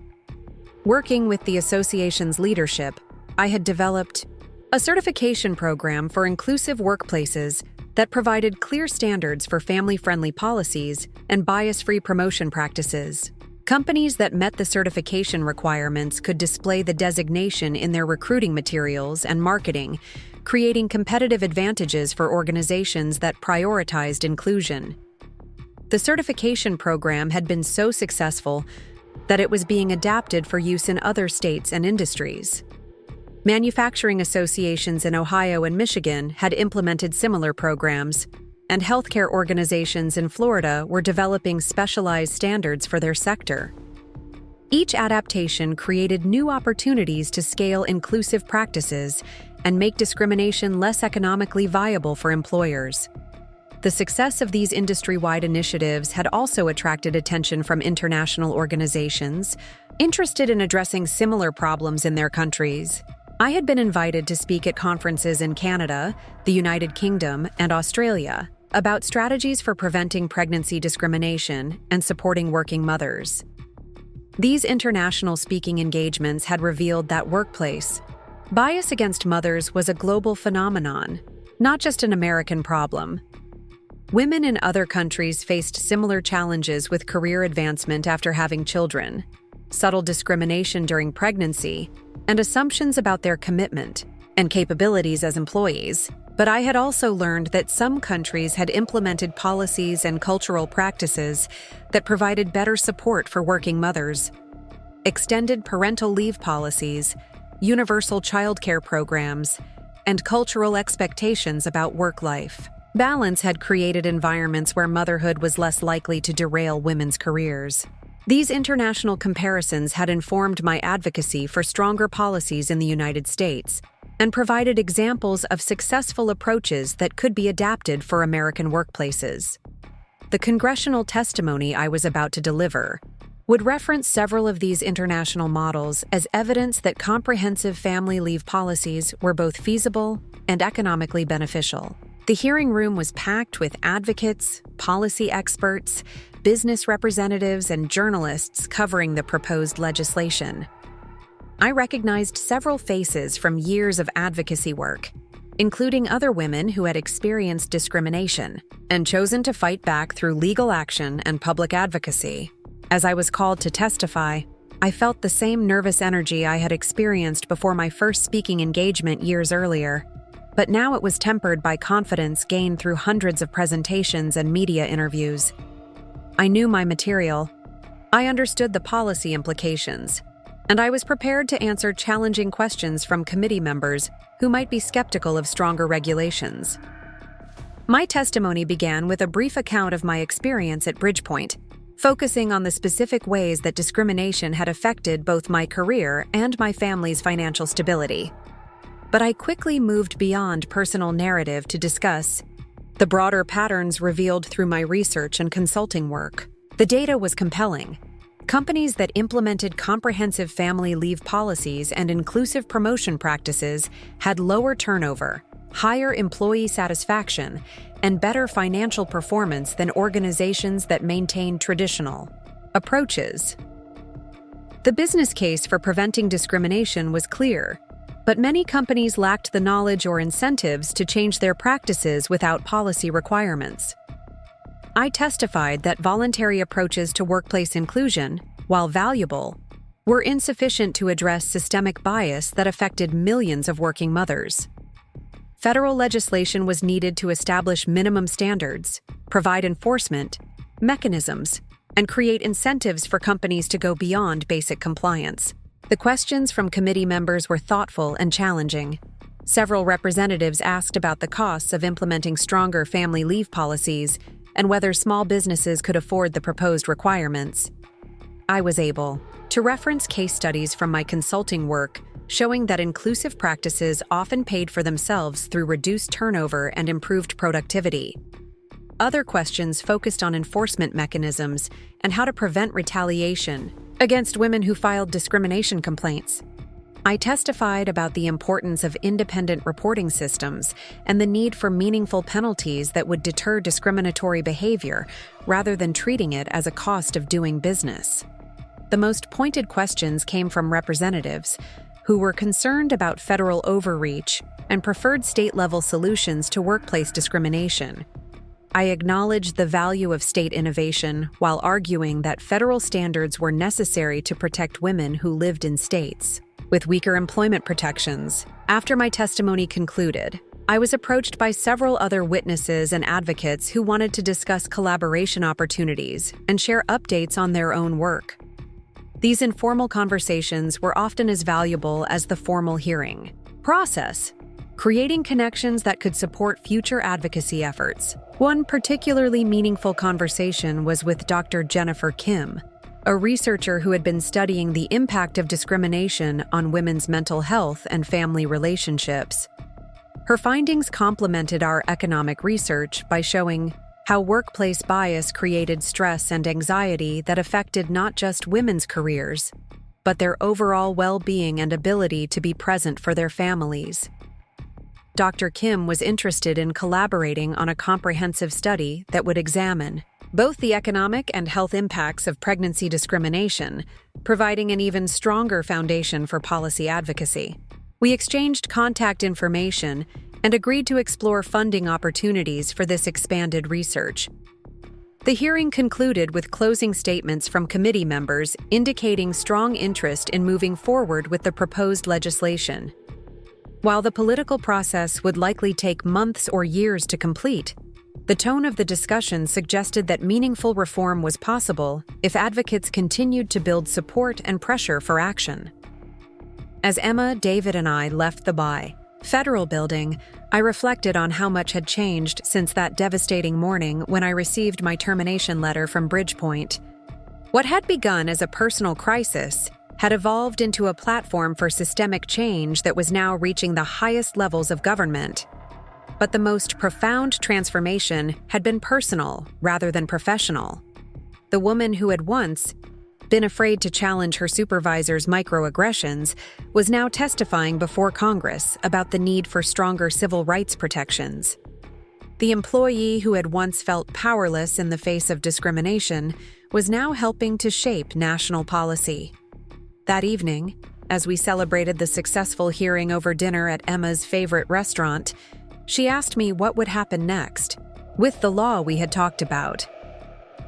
Working with the association's leadership, I had developed a certification program for inclusive workplaces that provided clear standards for family-friendly policies and bias-free promotion practices. Companies that met the certification requirements could display the designation in their recruiting materials and marketing, creating competitive advantages for organizations that prioritized inclusion. The certification program had been so successful that it was being adapted for use in other states and industries. Manufacturing associations in Ohio and Michigan had implemented similar programs, and healthcare organizations in Florida were developing specialized standards for their sector. Each adaptation created new opportunities to scale inclusive practices and make discrimination less economically viable for employers. The success of these industry-wide initiatives had also attracted attention from international organizations interested in addressing similar problems in their countries. I had been invited to speak at conferences in Canada, the United Kingdom, and Australia about strategies for preventing pregnancy discrimination and supporting working mothers. These international speaking engagements had revealed that workplace bias against mothers was a global phenomenon, not just an American problem. Women in other countries faced similar challenges with career advancement after having children, subtle discrimination during pregnancy, and assumptions about their commitment and capabilities as employees. But I had also learned that some countries had implemented policies and cultural practices that provided better support for working mothers. Extended parental leave policies, universal childcare programs, and cultural expectations about work life balance had created environments where motherhood was less likely to derail women's careers. These international comparisons had informed my advocacy for stronger policies in the United States and provided examples of successful approaches that could be adapted for American workplaces. The congressional testimony I was about to deliver would reference several of these international models as evidence that comprehensive family leave policies were both feasible and economically beneficial. The hearing room was packed with advocates, policy experts, business representatives, and journalists covering the proposed legislation. I recognized several faces from years of advocacy work, including other women who had experienced discrimination and chosen to fight back through legal action and public advocacy. As I was called to testify, I felt the same nervous energy I had experienced before my first speaking engagement years earlier, but now it was tempered by confidence gained through hundreds of presentations and media interviews. I knew my material. I understood the policy implications, and I was prepared to answer challenging questions from committee members who might be skeptical of stronger regulations. My testimony began with a brief account of my experience at BridgePoint, focusing on the specific ways that discrimination had affected both my career and my family's financial stability. But I quickly moved beyond personal narrative to discuss the broader patterns revealed through my research and consulting work. The data was compelling. Companies that implemented comprehensive family leave policies and inclusive promotion practices had lower turnover, higher employee satisfaction, and better financial performance than organizations that maintained traditional approaches. The business case for preventing discrimination was clear, but many companies lacked the knowledge or incentives to change their practices without policy requirements. I testified that voluntary approaches to workplace inclusion, while valuable, were insufficient to address systemic bias that affected millions of working mothers. Federal legislation was needed to establish minimum standards, provide enforcement mechanisms, and create incentives for companies to go beyond basic compliance. The questions from committee members were thoughtful and challenging. Several representatives asked about the costs of implementing stronger family leave policies and whether small businesses could afford the proposed requirements. I was able to reference case studies from my consulting work showing that inclusive practices often paid for themselves through reduced turnover and improved productivity. Other questions focused on enforcement mechanisms and how to prevent retaliation against women who filed discrimination complaints. I testified about the importance of independent reporting systems and the need for meaningful penalties that would deter discriminatory behavior rather than treating it as a cost of doing business. The most pointed questions came from representatives who were concerned about federal overreach and preferred state-level solutions to workplace discrimination. I acknowledged the value of state innovation while arguing that federal standards were necessary to protect women who lived in states with weaker employment protections. After my testimony concluded, I was approached by several other witnesses and advocates who wanted to discuss collaboration opportunities and share updates on their own work. These informal conversations were often as valuable as the formal hearing process, creating connections that could support future advocacy efforts. One particularly meaningful conversation was with Dr. Jennifer Kim, a researcher who had been studying the impact of discrimination on women's mental health and family relationships. Her findings complemented our economic research by showing how workplace bias created stress and anxiety that affected not just women's careers, but their overall well-being and ability to be present for their families. Dr. Kim was interested in collaborating on a comprehensive study that would examine both the economic and health impacts of pregnancy discrimination, providing an even stronger foundation for policy advocacy. We exchanged contact information and agreed to explore funding opportunities for this expanded research. The hearing concluded with closing statements from committee members indicating strong interest in moving forward with the proposed legislation. While the political process would likely take months or years to complete, the tone of the discussion suggested that meaningful reform was possible if advocates continued to build support and pressure for action. As Emma, David, and I left the federal building, I reflected on how much had changed since that devastating morning when I received my termination letter from BridgePoint. What had begun as a personal crisis had evolved into a platform for systemic change that was now reaching the highest levels of government. But the most profound transformation had been personal rather than professional. The woman who had once been afraid to challenge her supervisor's microaggressions was now testifying before Congress about the need for stronger civil rights protections. The employee who had once felt powerless in the face of discrimination was now helping to shape national policy. That evening, as we celebrated the successful hearing over dinner at Emma's favorite restaurant, she asked me what would happen next, with the law we had talked about.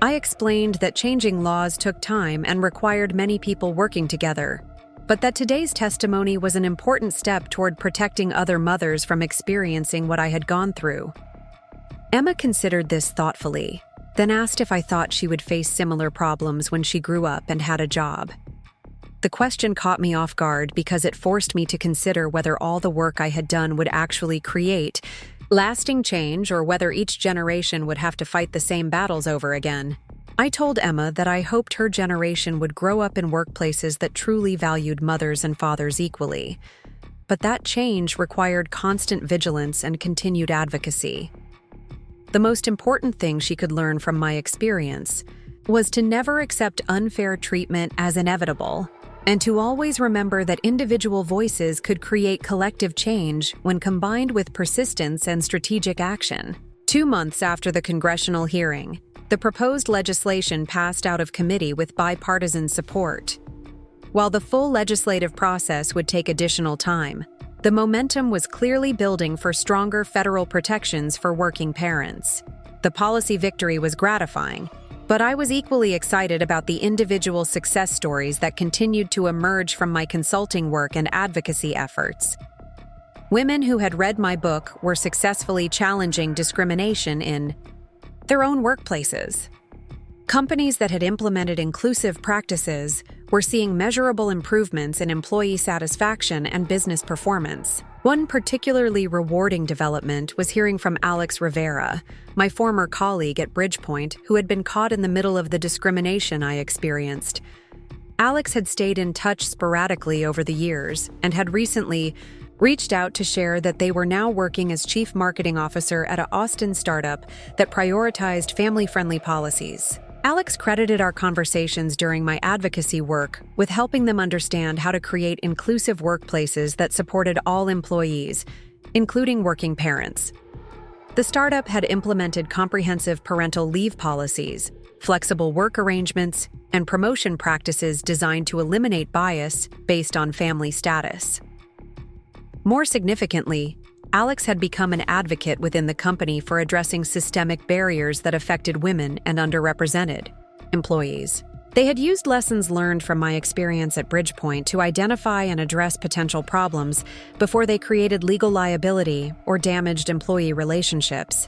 I explained that changing laws took time and required many people working together, but that today's testimony was an important step toward protecting other mothers from experiencing what I had gone through. Emma considered this thoughtfully, then asked if I thought she would face similar problems when she grew up and had a job. The question caught me off guard because it forced me to consider whether all the work I had done would actually create lasting change or whether each generation would have to fight the same battles over again. I told Emma that I hoped her generation would grow up in workplaces that truly valued mothers and fathers equally. But that change required constant vigilance and continued advocacy. The most important thing she could learn from my experience was to never accept unfair treatment as inevitable, and to always remember that individual voices could create collective change when combined with persistence and strategic action. 2 months after the congressional hearing, the proposed legislation passed out of committee with bipartisan support. While the full legislative process would take additional time, the momentum was clearly building for stronger federal protections for working parents. The policy victory was gratifying, but I was equally excited about the individual success stories that continued to emerge from my consulting work and advocacy efforts. Women who had read my book were successfully challenging discrimination in their own workplaces. Companies that had implemented inclusive practices were seeing measurable improvements in employee satisfaction and business performance. One particularly rewarding development was hearing from Alex Rivera, my former colleague at BridgePoint, who had been caught in the middle of the discrimination I experienced. Alex had stayed in touch sporadically over the years and had recently reached out to share that they were now working as chief marketing officer at an Austin startup that prioritized family-friendly policies. Alex credited our conversations during my advocacy work with helping them understand how to create inclusive workplaces that supported all employees, including working parents. The startup had implemented comprehensive parental leave policies, flexible work arrangements, and promotion practices designed to eliminate bias based on family status. More significantly, Alex had become an advocate within the company for addressing systemic barriers that affected women and underrepresented employees. They had used lessons learned from my experience at BridgePoint to identify and address potential problems before they created legal liability or damaged employee relationships.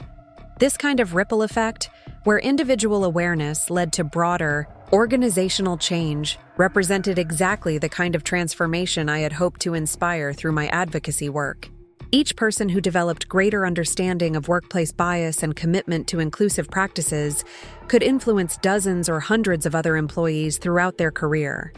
This kind of ripple effect, where individual awareness led to broader, organizational change, represented exactly the kind of transformation I had hoped to inspire through my advocacy work. Each person who developed greater understanding of workplace bias and commitment to inclusive practices could influence dozens or hundreds of other employees throughout their career.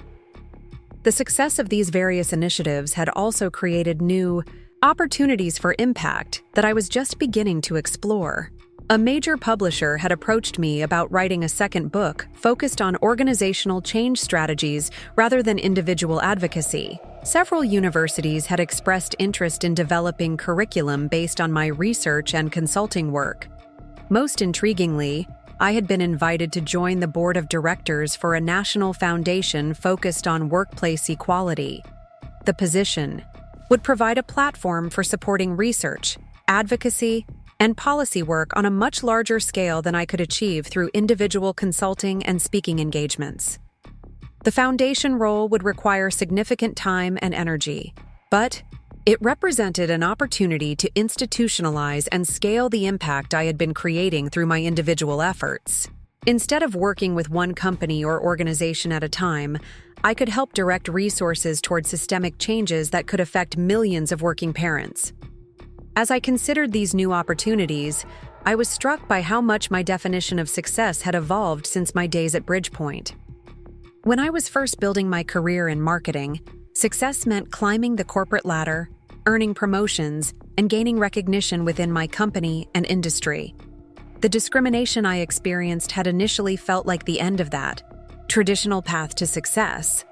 The success of these various initiatives had also created new opportunities for impact that I was just beginning to explore. A major publisher had approached me about writing a second book focused on organizational change strategies rather than individual advocacy. Several universities had expressed interest in developing curriculum based on my research and consulting work. Most intriguingly, I had been invited to join the board of directors for a national foundation focused on workplace equality. The position would provide a platform for supporting research, advocacy, and policy work on a much larger scale than I could achieve through individual consulting and speaking engagements. The foundation role would require significant time and energy, but It represented an opportunity to institutionalize and scale the impact I had been creating through my individual efforts. Instead of working with one company or organization at a time, I could help direct resources toward systemic changes that could affect millions of working parents. As I considered these new opportunities, I was struck by how much my definition of success had evolved since my days at BridgePoint. When I was first building my career in marketing, success meant climbing the corporate ladder, earning promotions, and gaining recognition within my company and industry. The discrimination I experienced had initially felt like the end of that traditional path to success,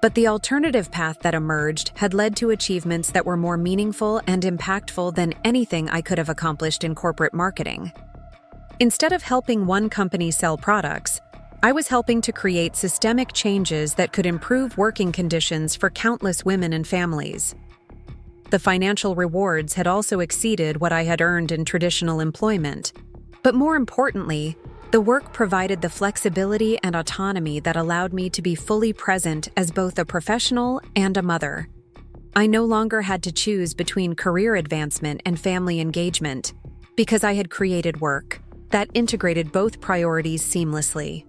but the alternative path that emerged had led to achievements that were more meaningful and impactful than anything I could have accomplished in corporate marketing. Instead of helping one company sell products, I was helping to create systemic changes that could improve working conditions for countless women and families. The financial rewards had also exceeded what I had earned in traditional employment. But more importantly, the work provided the flexibility and autonomy that allowed me to be fully present as both a professional and a mother. I no longer had to choose between career advancement and family engagement because I had created work that integrated both priorities seamlessly.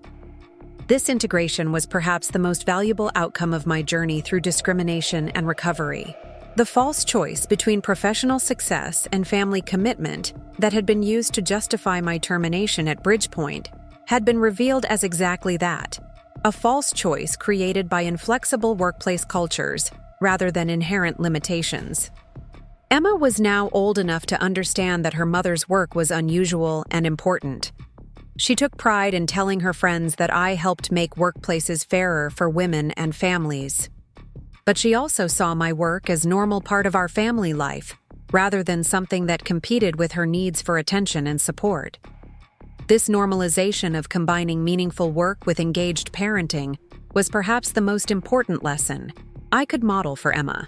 This integration was perhaps the most valuable outcome of my journey through discrimination and recovery. The false choice between professional success and family commitment that had been used to justify my termination at BridgePoint had been revealed as exactly that, a false choice created by inflexible workplace cultures rather than inherent limitations. Emma was now old enough to understand that her mother's work was unusual and important. She took pride in telling her friends that I helped make workplaces fairer for women and families. But she also saw my work as normal part of our family life, rather than something that competed with her needs for attention and support. This normalization of combining meaningful work with engaged parenting was perhaps the most important lesson I could model for Emma.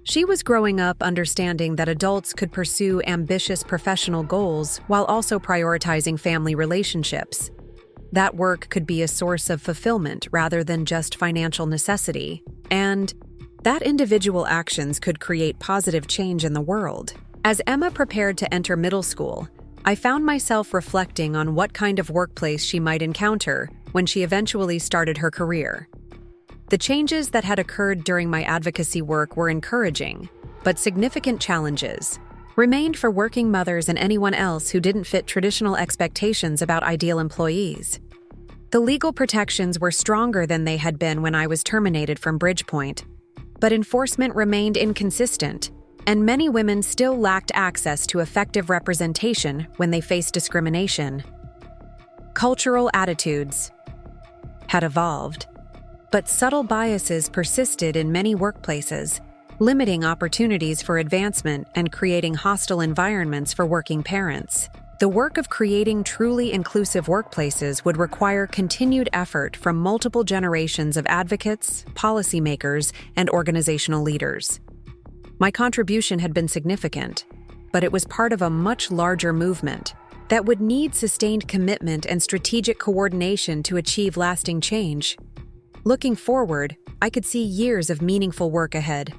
She was growing up understanding that adults could pursue ambitious professional goals while also prioritizing family relationships. That work could be a source of fulfillment rather than just financial necessity, and that individual actions could create positive change in the world. As Emma prepared to enter middle school, I found myself reflecting on what kind of workplace she might encounter when she eventually started her career. The changes that had occurred during my advocacy work were encouraging, but significant challenges remained for working mothers and anyone else who didn't fit traditional expectations about ideal employees. The legal protections were stronger than they had been when I was terminated from BridgePoint, but enforcement remained inconsistent, and many women still lacked access to effective representation when they faced discrimination. Cultural attitudes had evolved, but subtle biases persisted in many workplaces, limiting opportunities for advancement and creating hostile environments for working parents. The work of creating truly inclusive workplaces would require continued effort from multiple generations of advocates, policymakers, and organizational leaders. My contribution had been significant, but it was part of a much larger movement that would need sustained commitment and strategic coordination to achieve lasting change. Looking forward, I could see years of meaningful work ahead.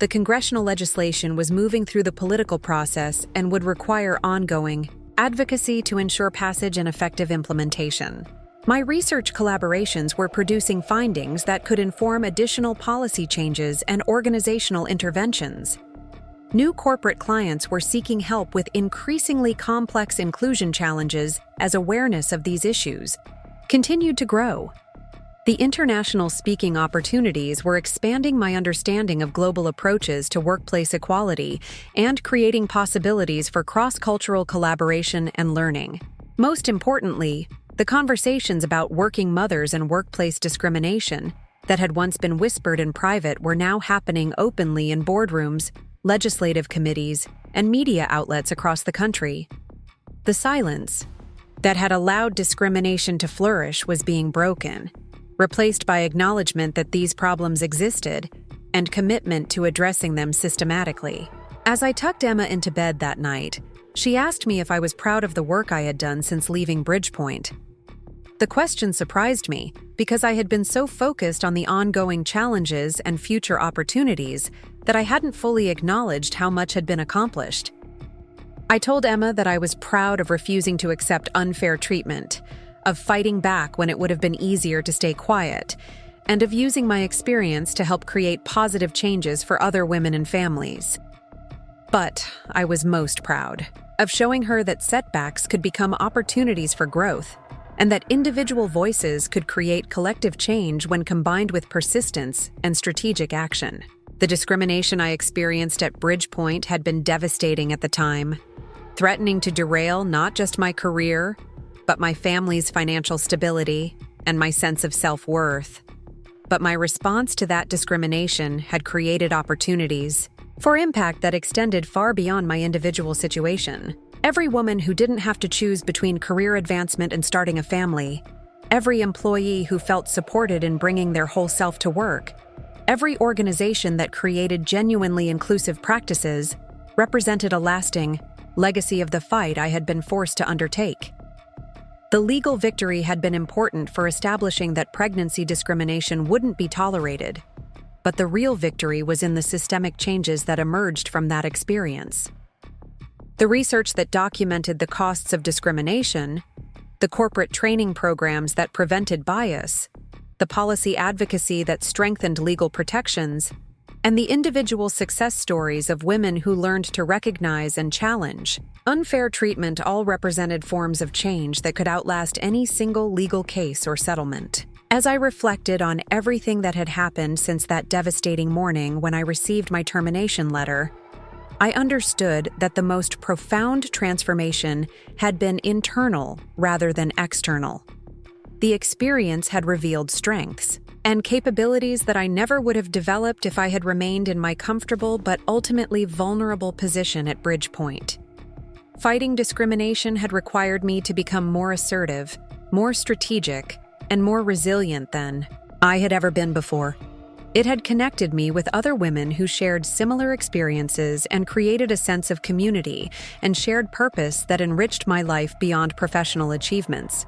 The congressional legislation was moving through the political process and would require ongoing advocacy to ensure passage and effective implementation. My research collaborations were producing findings that could inform additional policy changes and organizational interventions. New corporate clients were seeking help with increasingly complex inclusion challenges as awareness of these issues continued to grow. The international speaking opportunities were expanding my understanding of global approaches to workplace equality and creating possibilities for cross-cultural collaboration and learning. Most importantly, the conversations about working mothers and workplace discrimination that had once been whispered in private were now happening openly in boardrooms, legislative committees, and media outlets across the country. The silence that had allowed discrimination to flourish was being broken, replaced by acknowledgement that these problems existed and commitment to addressing them systematically. As I tucked Emma into bed that night, she asked me if I was proud of the work I had done since leaving BridgePoint. The question surprised me because I had been so focused on the ongoing challenges and future opportunities that I hadn't fully acknowledged how much had been accomplished. I told Emma that I was proud of refusing to accept unfair treatment, of fighting back when it would have been easier to stay quiet, and of using my experience to help create positive changes for other women and families. But I was most proud of showing her that setbacks could become opportunities for growth, and that individual voices could create collective change when combined with persistence and strategic action. The discrimination I experienced at BridgePoint had been devastating at the time, threatening to derail not just my career, but my family's financial stability and my sense of self-worth. But my response to that discrimination had created opportunities for impact that extended far beyond my individual situation. Every woman who didn't have to choose between career advancement and starting a family, every employee who felt supported in bringing their whole self to work, every organization that created genuinely inclusive practices represented a lasting legacy of the fight I had been forced to undertake. The legal victory had been important for establishing that pregnancy discrimination wouldn't be tolerated, but the real victory was in the systemic changes that emerged from that experience. The research that documented the costs of discrimination, the corporate training programs that prevented bias, the policy advocacy that strengthened legal protections, and the individual success stories of women who learned to recognize and challenge unfair treatment all represented forms of change that could outlast any single legal case or settlement. As I reflected on everything that had happened since that devastating morning when I received my termination letter, I understood that the most profound transformation had been internal rather than external. The experience had revealed strengths and capabilities that I never would have developed if I had remained in my comfortable but ultimately vulnerable position at BridgePoint. Fighting discrimination had required me to become more assertive, more strategic, and more resilient than I had ever been before. It had connected me with other women who shared similar experiences and created a sense of community and shared purpose that enriched my life beyond professional achievements.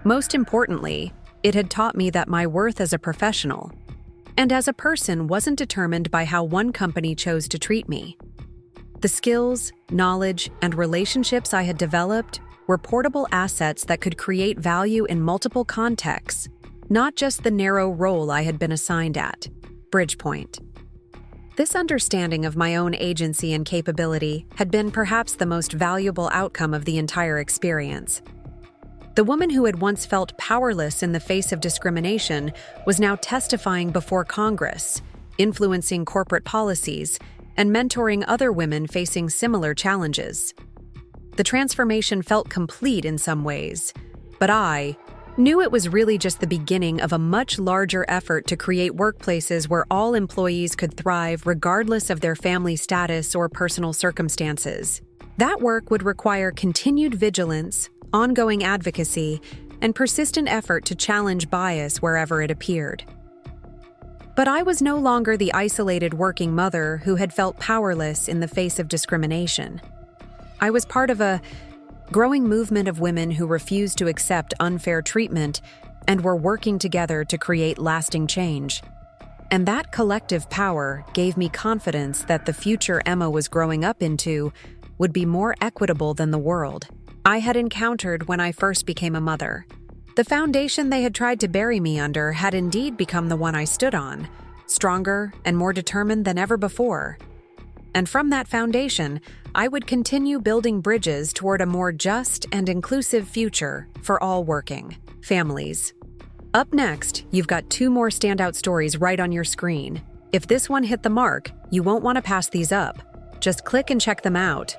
Most importantly, it had taught me that my worth as a professional and as a person wasn't determined by how one company chose to treat me. The skills, knowledge, and relationships I had developed were portable assets that could create value in multiple contexts, not just the narrow role I had been assigned at BridgePoint. This understanding of my own agency and capability had been perhaps the most valuable outcome of the entire experience. The woman who had once felt powerless in the face of discrimination was now testifying before Congress, influencing corporate policies, and mentoring other women facing similar challenges. The transformation felt complete in some ways, but I knew it was really just the beginning of a much larger effort to create workplaces where all employees could thrive regardless of their family status or personal circumstances. That work would require continued vigilance, ongoing advocacy, and persistent effort to challenge bias wherever it appeared. But I was no longer the isolated working mother who had felt powerless in the face of discrimination. I was part of a growing movement of women who refused to accept unfair treatment and were working together to create lasting change. And that collective power gave me confidence that the future Emma was growing up into would be more equitable than the world I had encountered when I first became a mother. The foundation they had tried to bury me under had indeed become the one I stood on, stronger and more determined than ever before. And from that foundation, I would continue building bridges toward a more just and inclusive future for all working families. Up next, you've got 2 more standout stories right on your screen. If this one hit the mark, you won't want to pass these up. Just click and check them out.